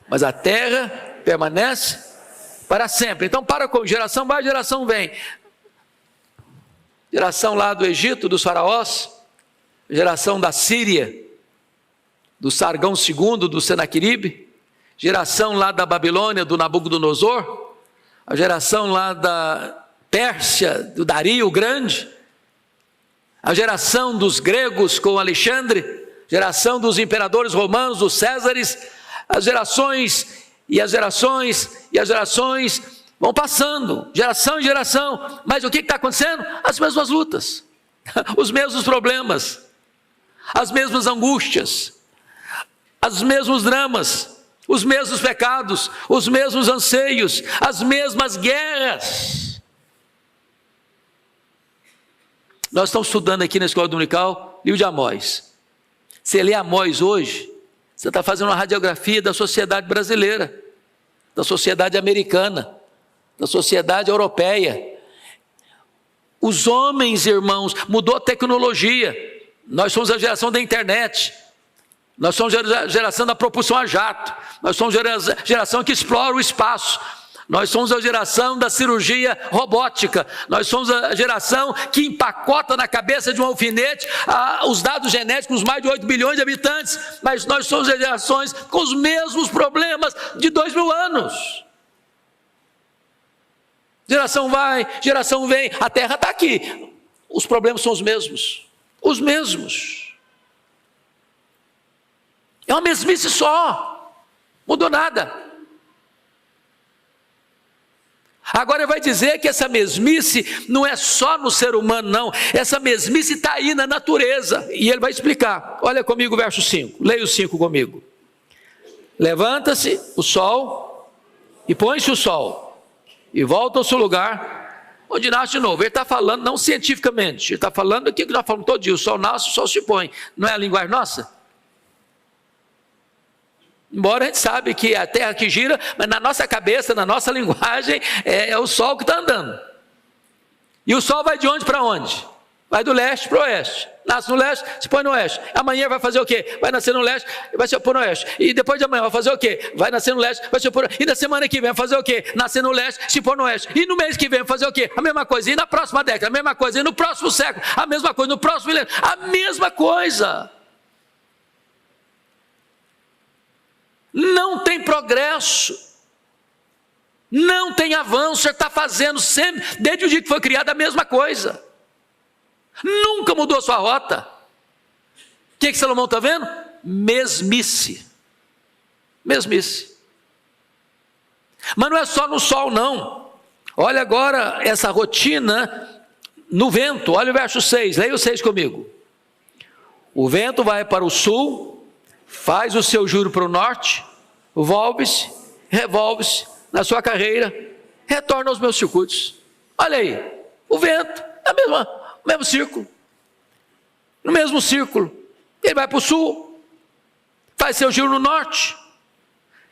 Speaker 2: mas a terra permanece para sempre. Então para com geração vai, geração vem. Geração lá do Egito, dos faraós, geração da Síria, do Sargão II, do Senaqueribe, geração lá da Babilônia, do Nabucodonosor, a geração lá da Pérsia, do Dario o Grande, a geração dos gregos com Alexandre, geração dos imperadores romanos, dos Césares, as gerações vão passando, geração em geração, mas o que está acontecendo? As mesmas lutas, os mesmos problemas, as mesmas angústias, os mesmos dramas, os mesmos pecados, os mesmos anseios, as mesmas guerras. Nós estamos estudando aqui na Escola Dominical, livro de Amós. Você lê Amós hoje, você está fazendo uma radiografia da sociedade brasileira, da sociedade americana, da sociedade europeia. Os homens, irmãos, mudou a tecnologia. Nós somos a geração da internet. Nós somos a geração da propulsão a jato. Nós somos a geração que explora o espaço. Nós somos a geração da cirurgia robótica. Nós somos a geração que empacota na cabeça de um alfinete os dados genéticos dos mais de 8 bilhões de habitantes. Mas nós somos as gerações com os mesmos problemas de 2000 anos. Geração vai, geração vem. A terra está aqui. Os problemas são os mesmos. Os mesmos. É uma mesmice só, mudou nada. Agora ele vai dizer que essa mesmice não é só no ser humano, não. Essa mesmice está aí na natureza. E ele vai explicar. Olha comigo o verso 5. Leia o 5 comigo. Levanta-se o sol e põe-se o sol e volta ao seu lugar onde nasce de novo. Ele está falando não cientificamente. Ele está falando aquilo que nós falamos todo dia. O sol nasce, o sol se põe. Não é a linguagem nossa? Embora a gente sabe que a terra que gira, mas na nossa cabeça, na nossa linguagem, é o sol que está andando. E o sol vai de onde para onde? Vai do leste para o oeste. Nasce no leste, se põe no oeste. Amanhã vai fazer o quê? Vai nascer no leste, vai se pôr no oeste. E depois de amanhã vai fazer o quê? Vai nascer no leste, vai se pôr no oeste. E na semana que vem vai fazer o quê? Nascer no leste, se pôr no oeste. E no mês que vem vai fazer o quê? A mesma coisa. E na próxima década, a mesma coisa. E no próximo século, a mesma coisa. No próximo milênio, a mesma coisa. Não tem progresso, não tem avanço. Você está fazendo sempre, desde o dia que foi criado, a mesma coisa. Nunca mudou a sua rota. que Salomão está vendo? Mesmice. Mesmice. Mas não é só no sol, não. Olha agora essa rotina no vento. Olha o verso 6, leia o 6 comigo. O vento vai para o sul, faz o seu giro para o norte, volve-se, revolve-se na sua carreira, retorna aos meus circuitos. Olha aí, o vento, é o mesmo círculo. No mesmo círculo. Ele vai para o sul, faz seu giro no norte,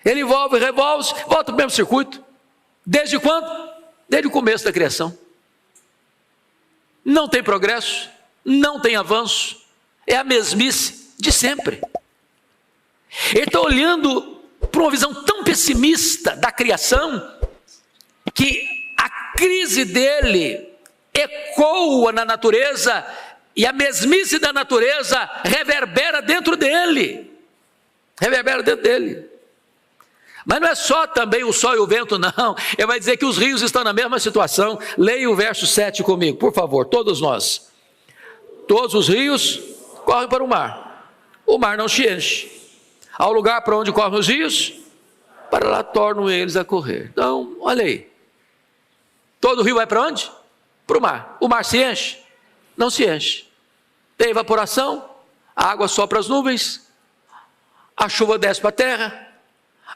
Speaker 2: ele volve, revolve-se, volta para o mesmo circuito. Desde quando? Desde o começo da criação. Não tem progresso, não tem avanço, é a mesmice de sempre. Ele está olhando para uma visão tão pessimista da criação, que a crise dele ecoa na natureza, e a mesmice da natureza reverbera dentro dele. Reverbera dentro dele. Mas não é só também o sol e o vento, não. Ele vai dizer que os rios estão na mesma situação. Leia o verso 7 comigo, por favor, todos nós. Todos os rios correm para o mar. O mar não se enche. Ao lugar para onde correm os rios, para lá tornam eles a correr. Então, olha aí. Todo rio vai para onde? Para o mar. O mar se enche? Não se enche. Tem evaporação, a água sopra as nuvens, a chuva desce para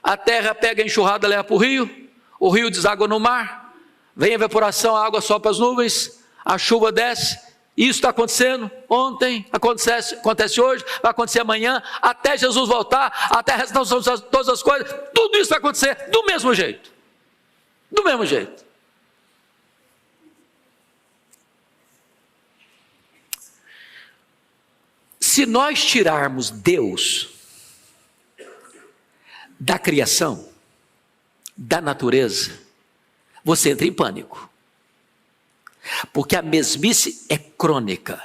Speaker 2: a terra pega a enxurrada, leva para o rio deságua no mar, vem a evaporação, a água sopra as nuvens, a chuva desce. Isso está acontecendo ontem, acontece hoje, vai acontecer amanhã, até Jesus voltar, até a restauração de todas as coisas, tudo isso vai acontecer do mesmo jeito. Do mesmo jeito. Se nós tirarmos Deus da criação, da natureza, você entra em pânico. Porque a mesmice é crônica.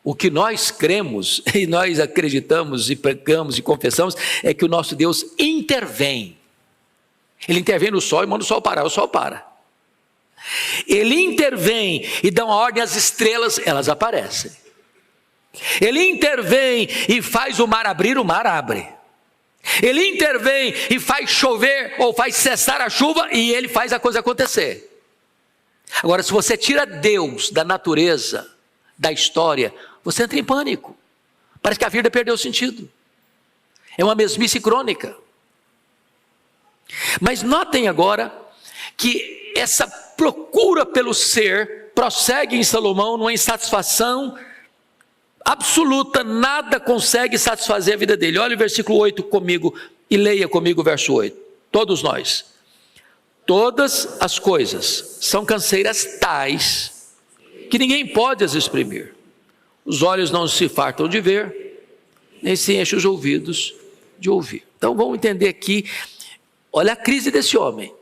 Speaker 2: O que nós cremos, e nós acreditamos, e pregamos, e confessamos, é que o nosso Deus intervém. Ele intervém no sol e manda o sol parar, o sol para. Ele intervém e dá uma ordem às estrelas, elas aparecem. Ele intervém e faz o mar abrir, o mar abre. Ele intervém e faz chover ou faz cessar a chuva e ele faz a coisa acontecer. Agora, se você tira Deus da natureza, da história, você entra em pânico. Parece que a vida perdeu o sentido. É uma mesmice crônica. Mas notem agora que essa procura pelo ser prossegue em Salomão numa insatisfação absoluta, nada consegue satisfazer a vida dele. Olha o versículo 8 comigo e leia comigo o verso 8. Todos nós. Todas as coisas são canseiras tais que ninguém pode as exprimir. Os olhos não se fartam de ver, nem se enchem os ouvidos de ouvir. Então vamos entender aqui, olha a crise desse homem,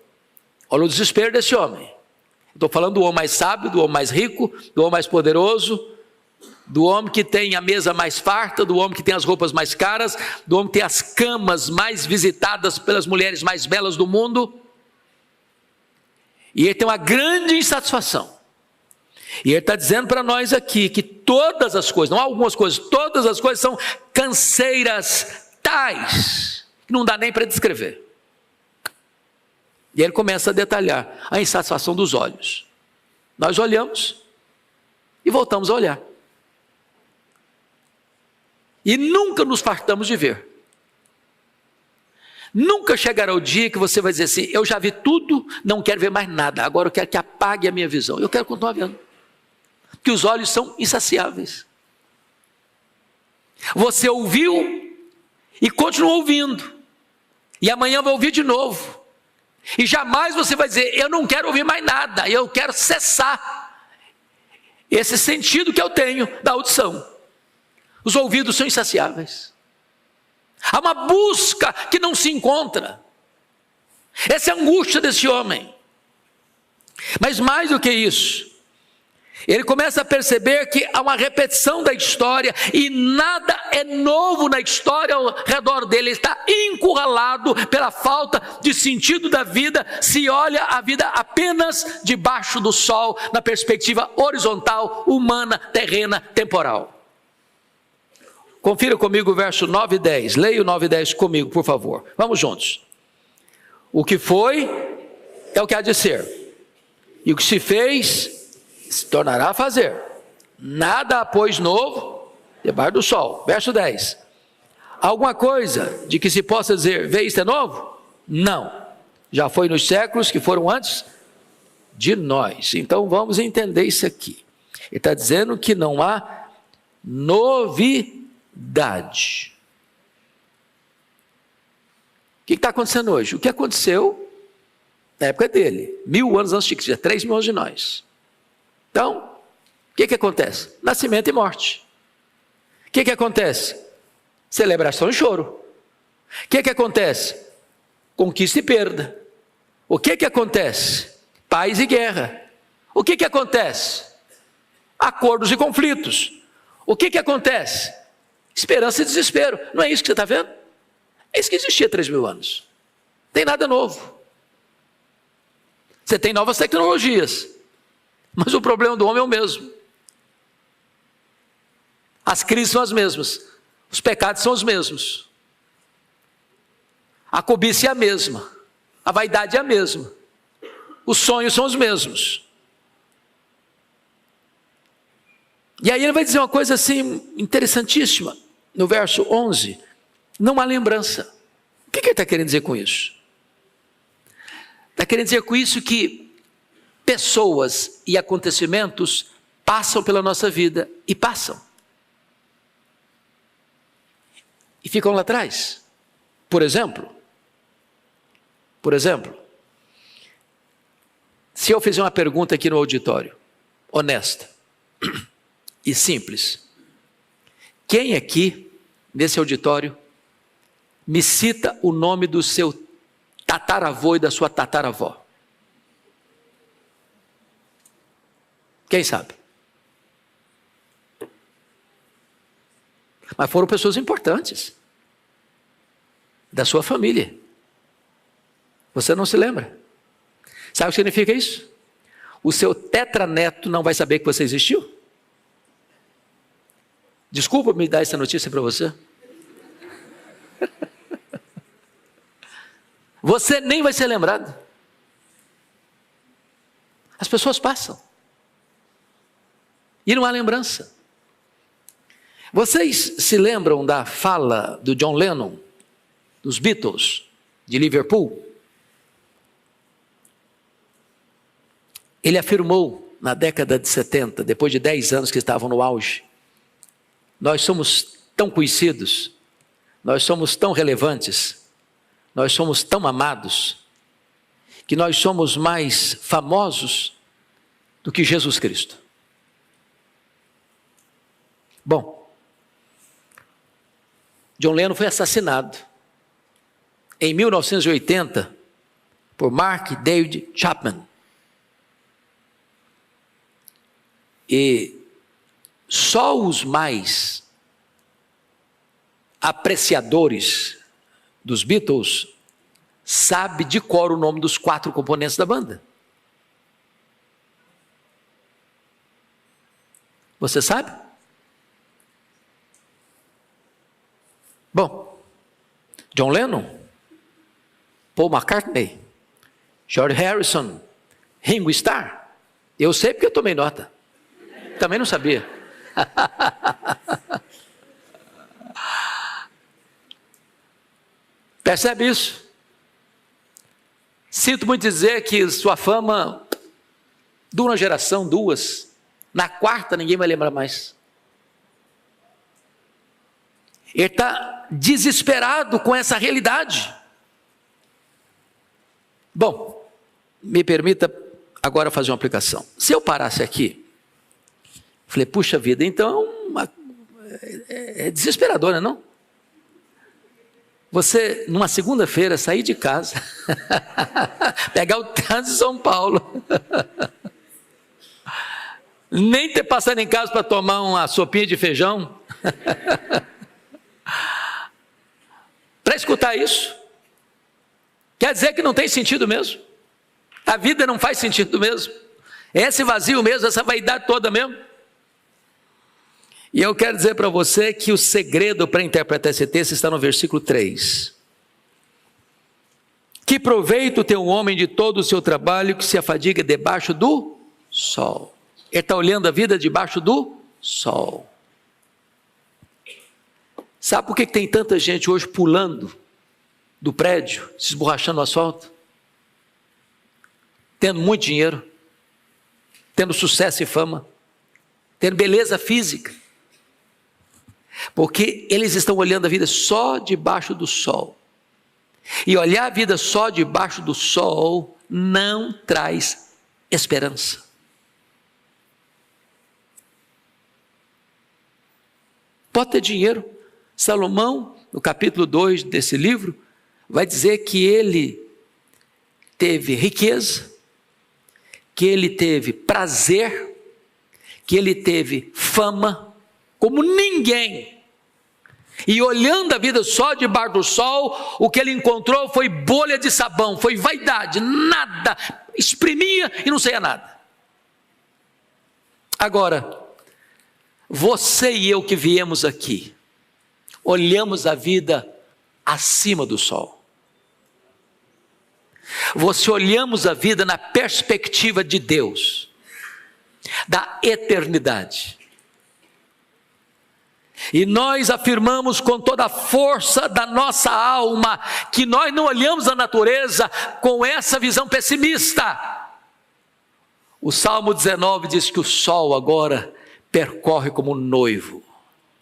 Speaker 2: olha o desespero desse homem. Estou falando do homem mais sábio, do homem mais rico, do homem mais poderoso, do homem que tem a mesa mais farta, do homem que tem as roupas mais caras, do homem que tem as camas mais visitadas pelas mulheres mais belas do mundo. E ele tem uma grande insatisfação. E ele está dizendo para nós aqui que todas as coisas, não algumas coisas, todas as coisas são canseiras tais, que não dá nem para descrever. E ele começa a detalhar a insatisfação dos olhos. Nós olhamos e voltamos a olhar. E nunca nos fartamos de ver. Nunca chegará o dia que você vai dizer assim, eu já vi tudo, não quero ver mais nada, agora eu quero que apague a minha visão. Eu quero continuar vendo. Porque os olhos são insaciáveis. Você ouviu e continua ouvindo. E amanhã vai ouvir de novo. E jamais você vai dizer, eu não quero ouvir mais nada, eu quero cessar esse sentido que eu tenho da audição. Os ouvidos são insaciáveis. Há uma busca que não se encontra. Essa é a angústia desse homem. Mas mais do que isso, ele começa a perceber que há uma repetição da história e nada é novo na história ao redor dele. Ele está encurralado pela falta de sentido da vida, se olha a vida apenas debaixo do sol, na perspectiva horizontal, humana, terrena, temporal. Confira comigo o verso 9 e 10. Leia o 9 e 10 comigo, por favor. Vamos juntos. O que foi, é o que há de ser. E o que se fez, se tornará a fazer. Nada há, pois, novo debaixo do sol. Verso 10. Alguma coisa de que se possa dizer, vê, isto é novo? Não. Já foi nos séculos que foram antes de nós. Então vamos entender isso aqui. Ele está dizendo que não há novidade. O que está acontecendo hoje? O que aconteceu na época dele, 1000 anos antes de Cristo, 3 mil anos de nós. Então, o que acontece? Nascimento e morte. O que acontece? Celebração e choro. O que acontece? Conquista e perda. O que acontece? Paz e guerra. O que acontece? Acordos e conflitos. O que acontece? Esperança e desespero. Não é isso que você está vendo? É isso que existia 3 mil anos. Não tem nada novo. Você tem novas tecnologias, mas o problema do homem é o mesmo. As crises são as mesmas. Os pecados são os mesmos. A cobiça é a mesma. A vaidade é a mesma. Os sonhos são os mesmos. E aí ele vai dizer uma coisa assim interessantíssima. No verso 11, não há lembrança. O que ele está querendo dizer com isso? Está querendo dizer com isso que pessoas e acontecimentos passam pela nossa vida e passam. E ficam lá atrás. Por exemplo, se eu fizer uma pergunta aqui no auditório, honesta e simples, quem aqui, nesse auditório, me cita o nome do seu tataravô e da sua tataravó? Quem sabe? Mas foram pessoas importantes da sua família. Você não se lembra? Sabe o que significa isso? O seu tetraneto não vai saber que você existiu? Desculpa me dar essa notícia para você. Você nem vai ser lembrado. As pessoas passam. E não há lembrança. Vocês se lembram da fala do John Lennon, dos Beatles, de Liverpool? Ele afirmou na década de 70, depois de 10 anos que estavam no auge, nós somos tão conhecidos, nós somos tão relevantes, nós somos tão amados, que nós somos mais famosos do que Jesus Cristo. Bom, John Lennon foi assassinado em 1980 por Mark David Chapman. E só os mais apreciadores dos Beatles sabem de cor o nome dos 4 componentes da banda. Você sabe? Bom, John Lennon, Paul McCartney, George Harrison, Ringo Starr. Eu sei porque eu tomei nota. Também não sabia. Percebe isso? Sinto muito dizer que sua fama dura uma geração, 2. Na 4ª ninguém vai lembrar mais. Ele está desesperado com essa realidade. Bom, me permita agora fazer uma aplicação. Se eu parasse aqui, falei, puxa vida, então é desesperador, não? Você, numa segunda-feira, sair de casa, pegar o trânsito de São Paulo, nem ter passado em casa para tomar uma sopinha de feijão, para escutar isso, quer dizer que não tem sentido mesmo. A vida não faz sentido mesmo. É esse vazio mesmo, essa vaidade toda mesmo. E eu quero dizer para você que o segredo para interpretar esse texto está no versículo 3. Que proveito tem um homem de todo o seu trabalho que se afadiga debaixo do sol? Ele está olhando a vida debaixo do sol. Sabe por que tem tanta gente hoje pulando do prédio, se esborrachando no asfalto? Tendo muito dinheiro, tendo sucesso e fama, tendo beleza física. Porque eles estão olhando a vida só debaixo do sol. E olhar a vida só debaixo do sol não traz esperança. Pode ter dinheiro. Salomão, no capítulo 2 desse livro, vai dizer que ele teve riqueza, que ele teve prazer, que ele teve fama, como ninguém. E olhando a vida só debaixo do sol, o que ele encontrou foi bolha de sabão, foi vaidade, nada, exprimia e não saía nada. Agora, você e eu que viemos aqui, olhamos a vida acima do sol. Você olhamos a vida na perspectiva de Deus, da eternidade. E nós afirmamos com toda a força da nossa alma que nós não olhamos a natureza com essa visão pessimista. O Salmo 19 diz que o sol agora percorre como um noivo,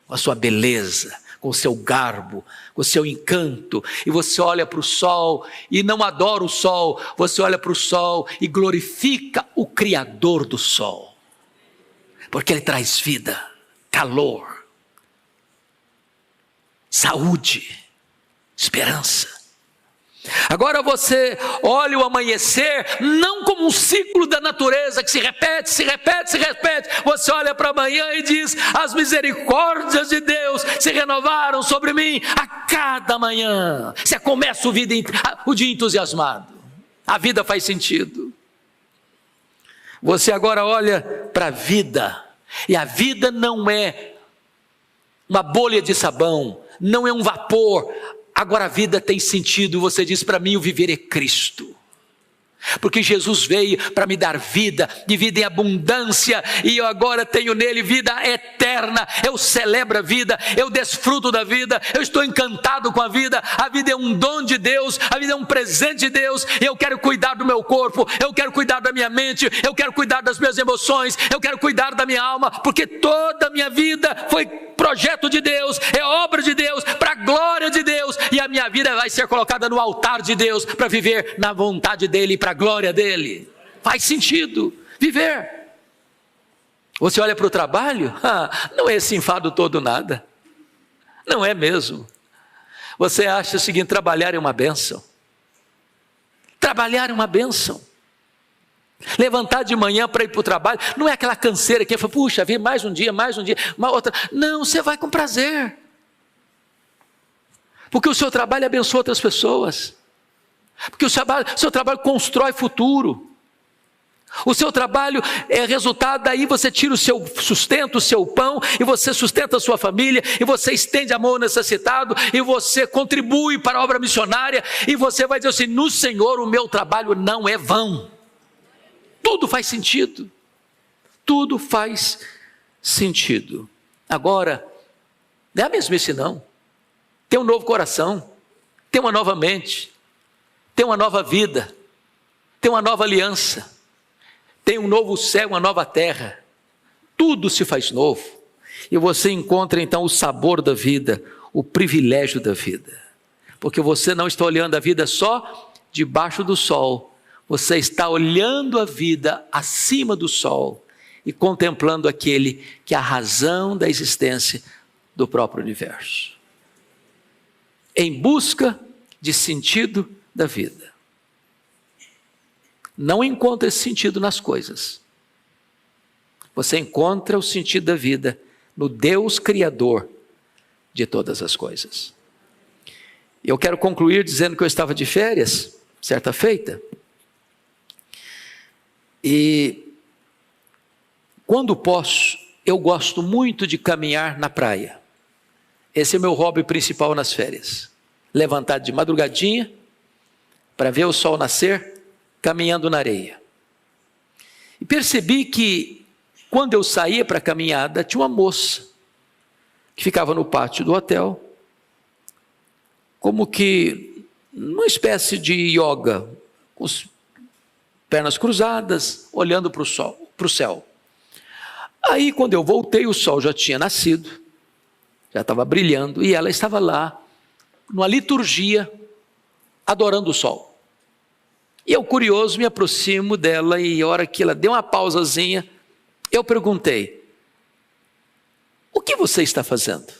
Speaker 2: com a sua beleza, com o seu garbo, com o seu encanto, e você olha para o sol e não adora o sol, você olha para o sol e glorifica o Criador do sol, porque ele traz vida, calor, saúde, esperança. Agora você olha o amanhecer não como um ciclo da natureza que se repete, se repete, se repete. Você olha para amanhã e diz: as misericórdias de Deus se renovaram sobre mim a cada manhã. Você começa o dia entusiasmado, a vida faz sentido. Você agora olha para a vida, e a vida não é uma bolha de sabão, não é um vapor. Agora a vida tem sentido. Você diz: para mim o viver é Cristo, porque Jesus veio para me dar vida, de vida em abundância, e eu agora tenho nele vida eterna. Eu celebro a vida, eu desfruto da vida, eu estou encantado com a vida é um dom de Deus, a vida é um presente de Deus. Eu quero cuidar do meu corpo, eu quero cuidar da minha mente, eu quero cuidar das minhas emoções, eu quero cuidar da minha alma, porque toda a minha vida foi projeto de Deus, é obra de Deus, para a glória de Deus, e a minha vida vai ser colocada no altar de Deus, para viver na vontade dEle, para a glória dEle. Faz sentido viver. Você olha para o trabalho, não é esse enfado todo nada, não é mesmo. Você acha o seguinte: trabalhar é uma bênção, trabalhar é uma bênção. Levantar de manhã para ir para o trabalho não é aquela canseira que fala: puxa, vem mais um dia, uma outra. Não, você vai com prazer, porque o seu trabalho abençoa outras pessoas, porque o seu trabalho constrói futuro. O seu trabalho é resultado, daí você tira o seu sustento, o seu pão, e você sustenta a sua família, e você estende a mão ao necessitado, e você contribui para a obra missionária, e você vai dizer assim: no Senhor o meu trabalho não é vão. Tudo faz sentido, tudo faz sentido. Agora, não é a mesmice não. Tem um novo coração, tem uma nova mente, tem uma nova vida, tem uma nova aliança, tem um novo céu, uma nova terra. Tudo se faz novo, e você encontra então o sabor da vida, o privilégio da vida, porque você não está olhando a vida só debaixo do sol, você está olhando a vida acima do sol e contemplando aquele que é a razão da existência do próprio universo, em busca de sentido da vida. Não encontra esse sentido nas coisas, você encontra o sentido da vida no Deus Criador de todas as coisas. Eu quero concluir dizendo que eu estava de férias, certa feita, e quando posso, eu gosto muito de caminhar na praia. Esse é o meu hobby principal nas férias. Levantar de madrugadinha para ver o sol nascer, caminhando na areia. E percebi que quando eu saía para a caminhada, tinha uma moça que ficava no pátio do hotel, como que numa espécie de yoga, com as pernas cruzadas, olhando para o céu. Aí, quando eu voltei, o sol já tinha nascido, já estava brilhando, e ela estava lá, numa liturgia, adorando o sol. E eu, curioso, me aproximo dela, e a hora que ela deu uma pausazinha, eu perguntei: o que você está fazendo?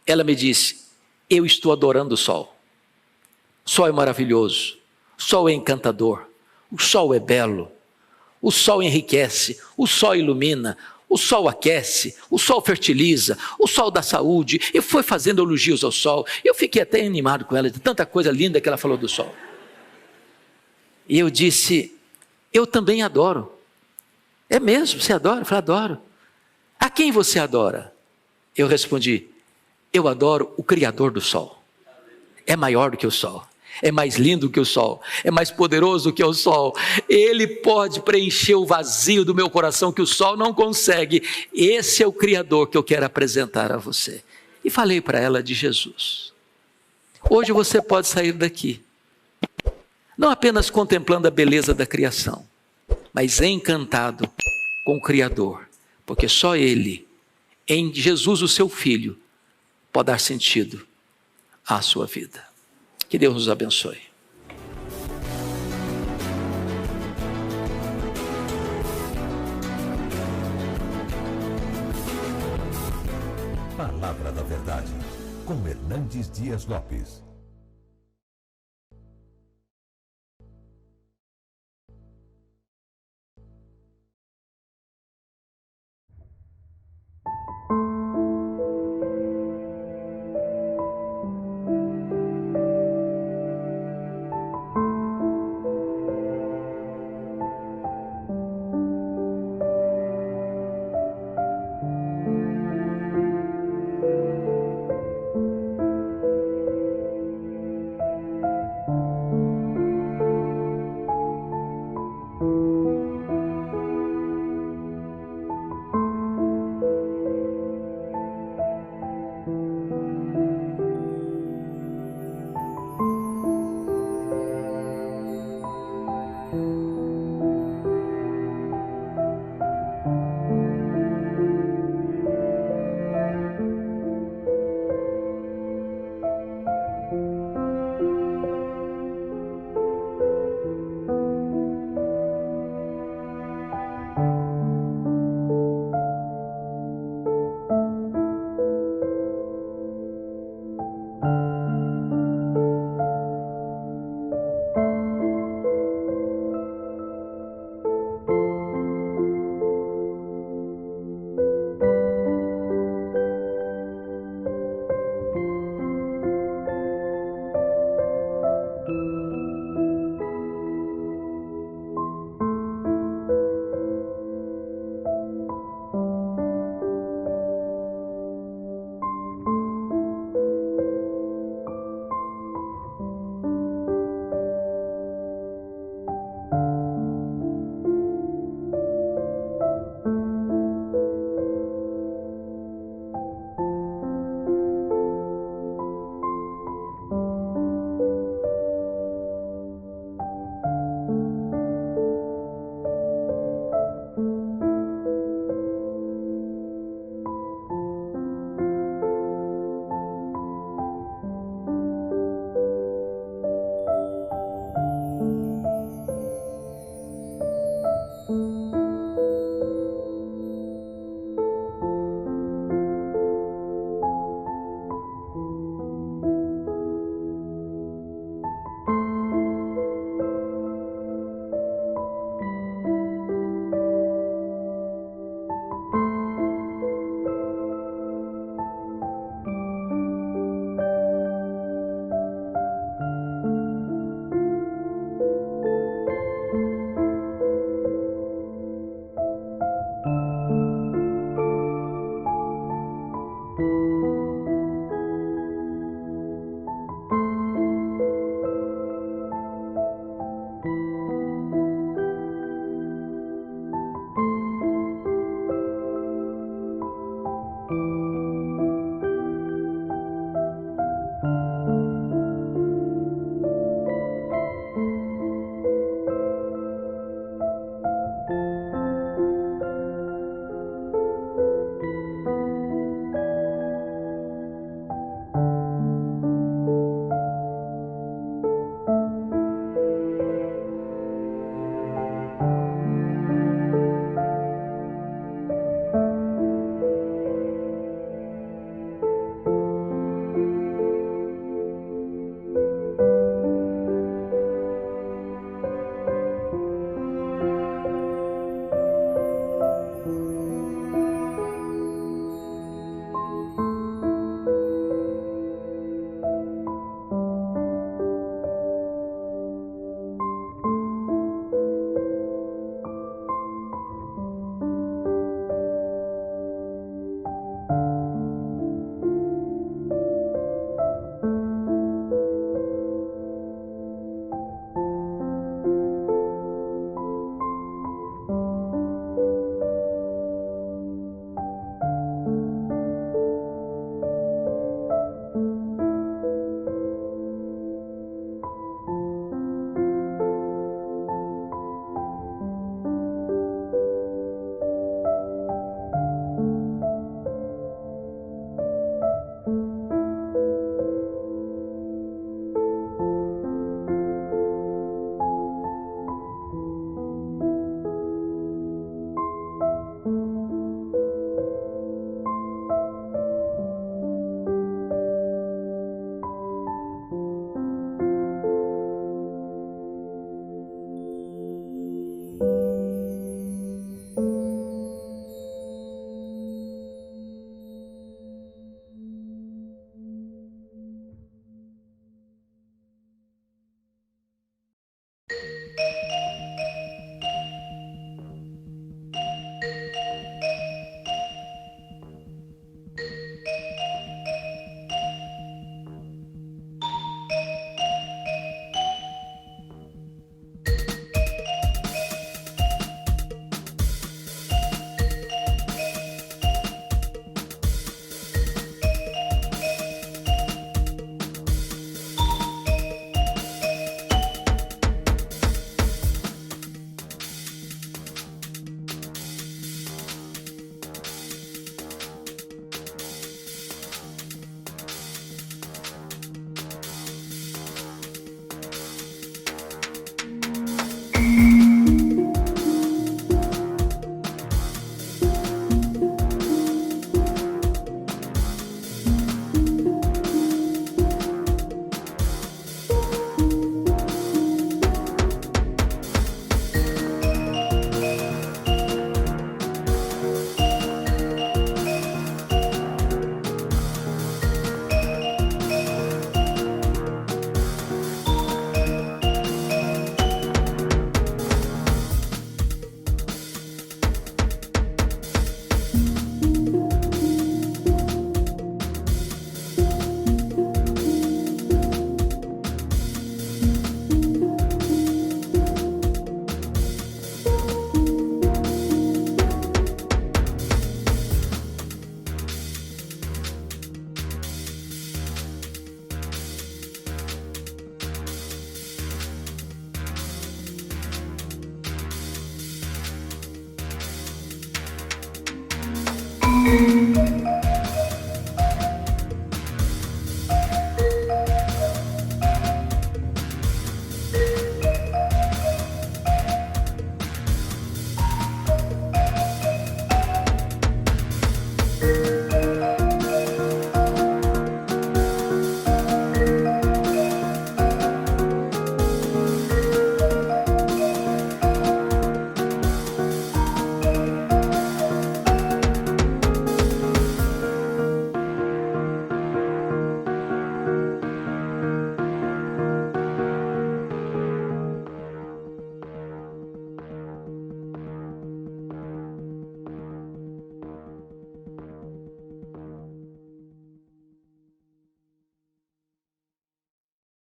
Speaker 2: Ela me disse: eu estou adorando o sol. O sol é maravilhoso, o sol é encantador, o sol é belo, o sol enriquece, o sol ilumina, o sol aquece, o sol fertiliza, o sol dá saúde. E foi fazendo elogios ao sol. Eu fiquei até animado com ela, de tanta coisa linda que ela falou do sol. E eu disse: eu também adoro. É mesmo? Você adora? Eu falei: adoro. A quem você adora? Eu respondi: eu adoro o Criador do sol. É maior do que o sol, é mais lindo que o sol, é mais poderoso que o sol. Ele pode preencher o vazio do meu coração que o sol não consegue. Esse é o Criador que eu quero apresentar a você. E falei para ela de Jesus. Hoje você pode sair daqui, não apenas contemplando a beleza da criação, mas encantado com o Criador, porque só Ele, em Jesus o seu Filho, pode dar sentido à sua vida. Que Deus nos abençoe.
Speaker 1: Palavra da Verdade, com Hernandes Dias Lopes.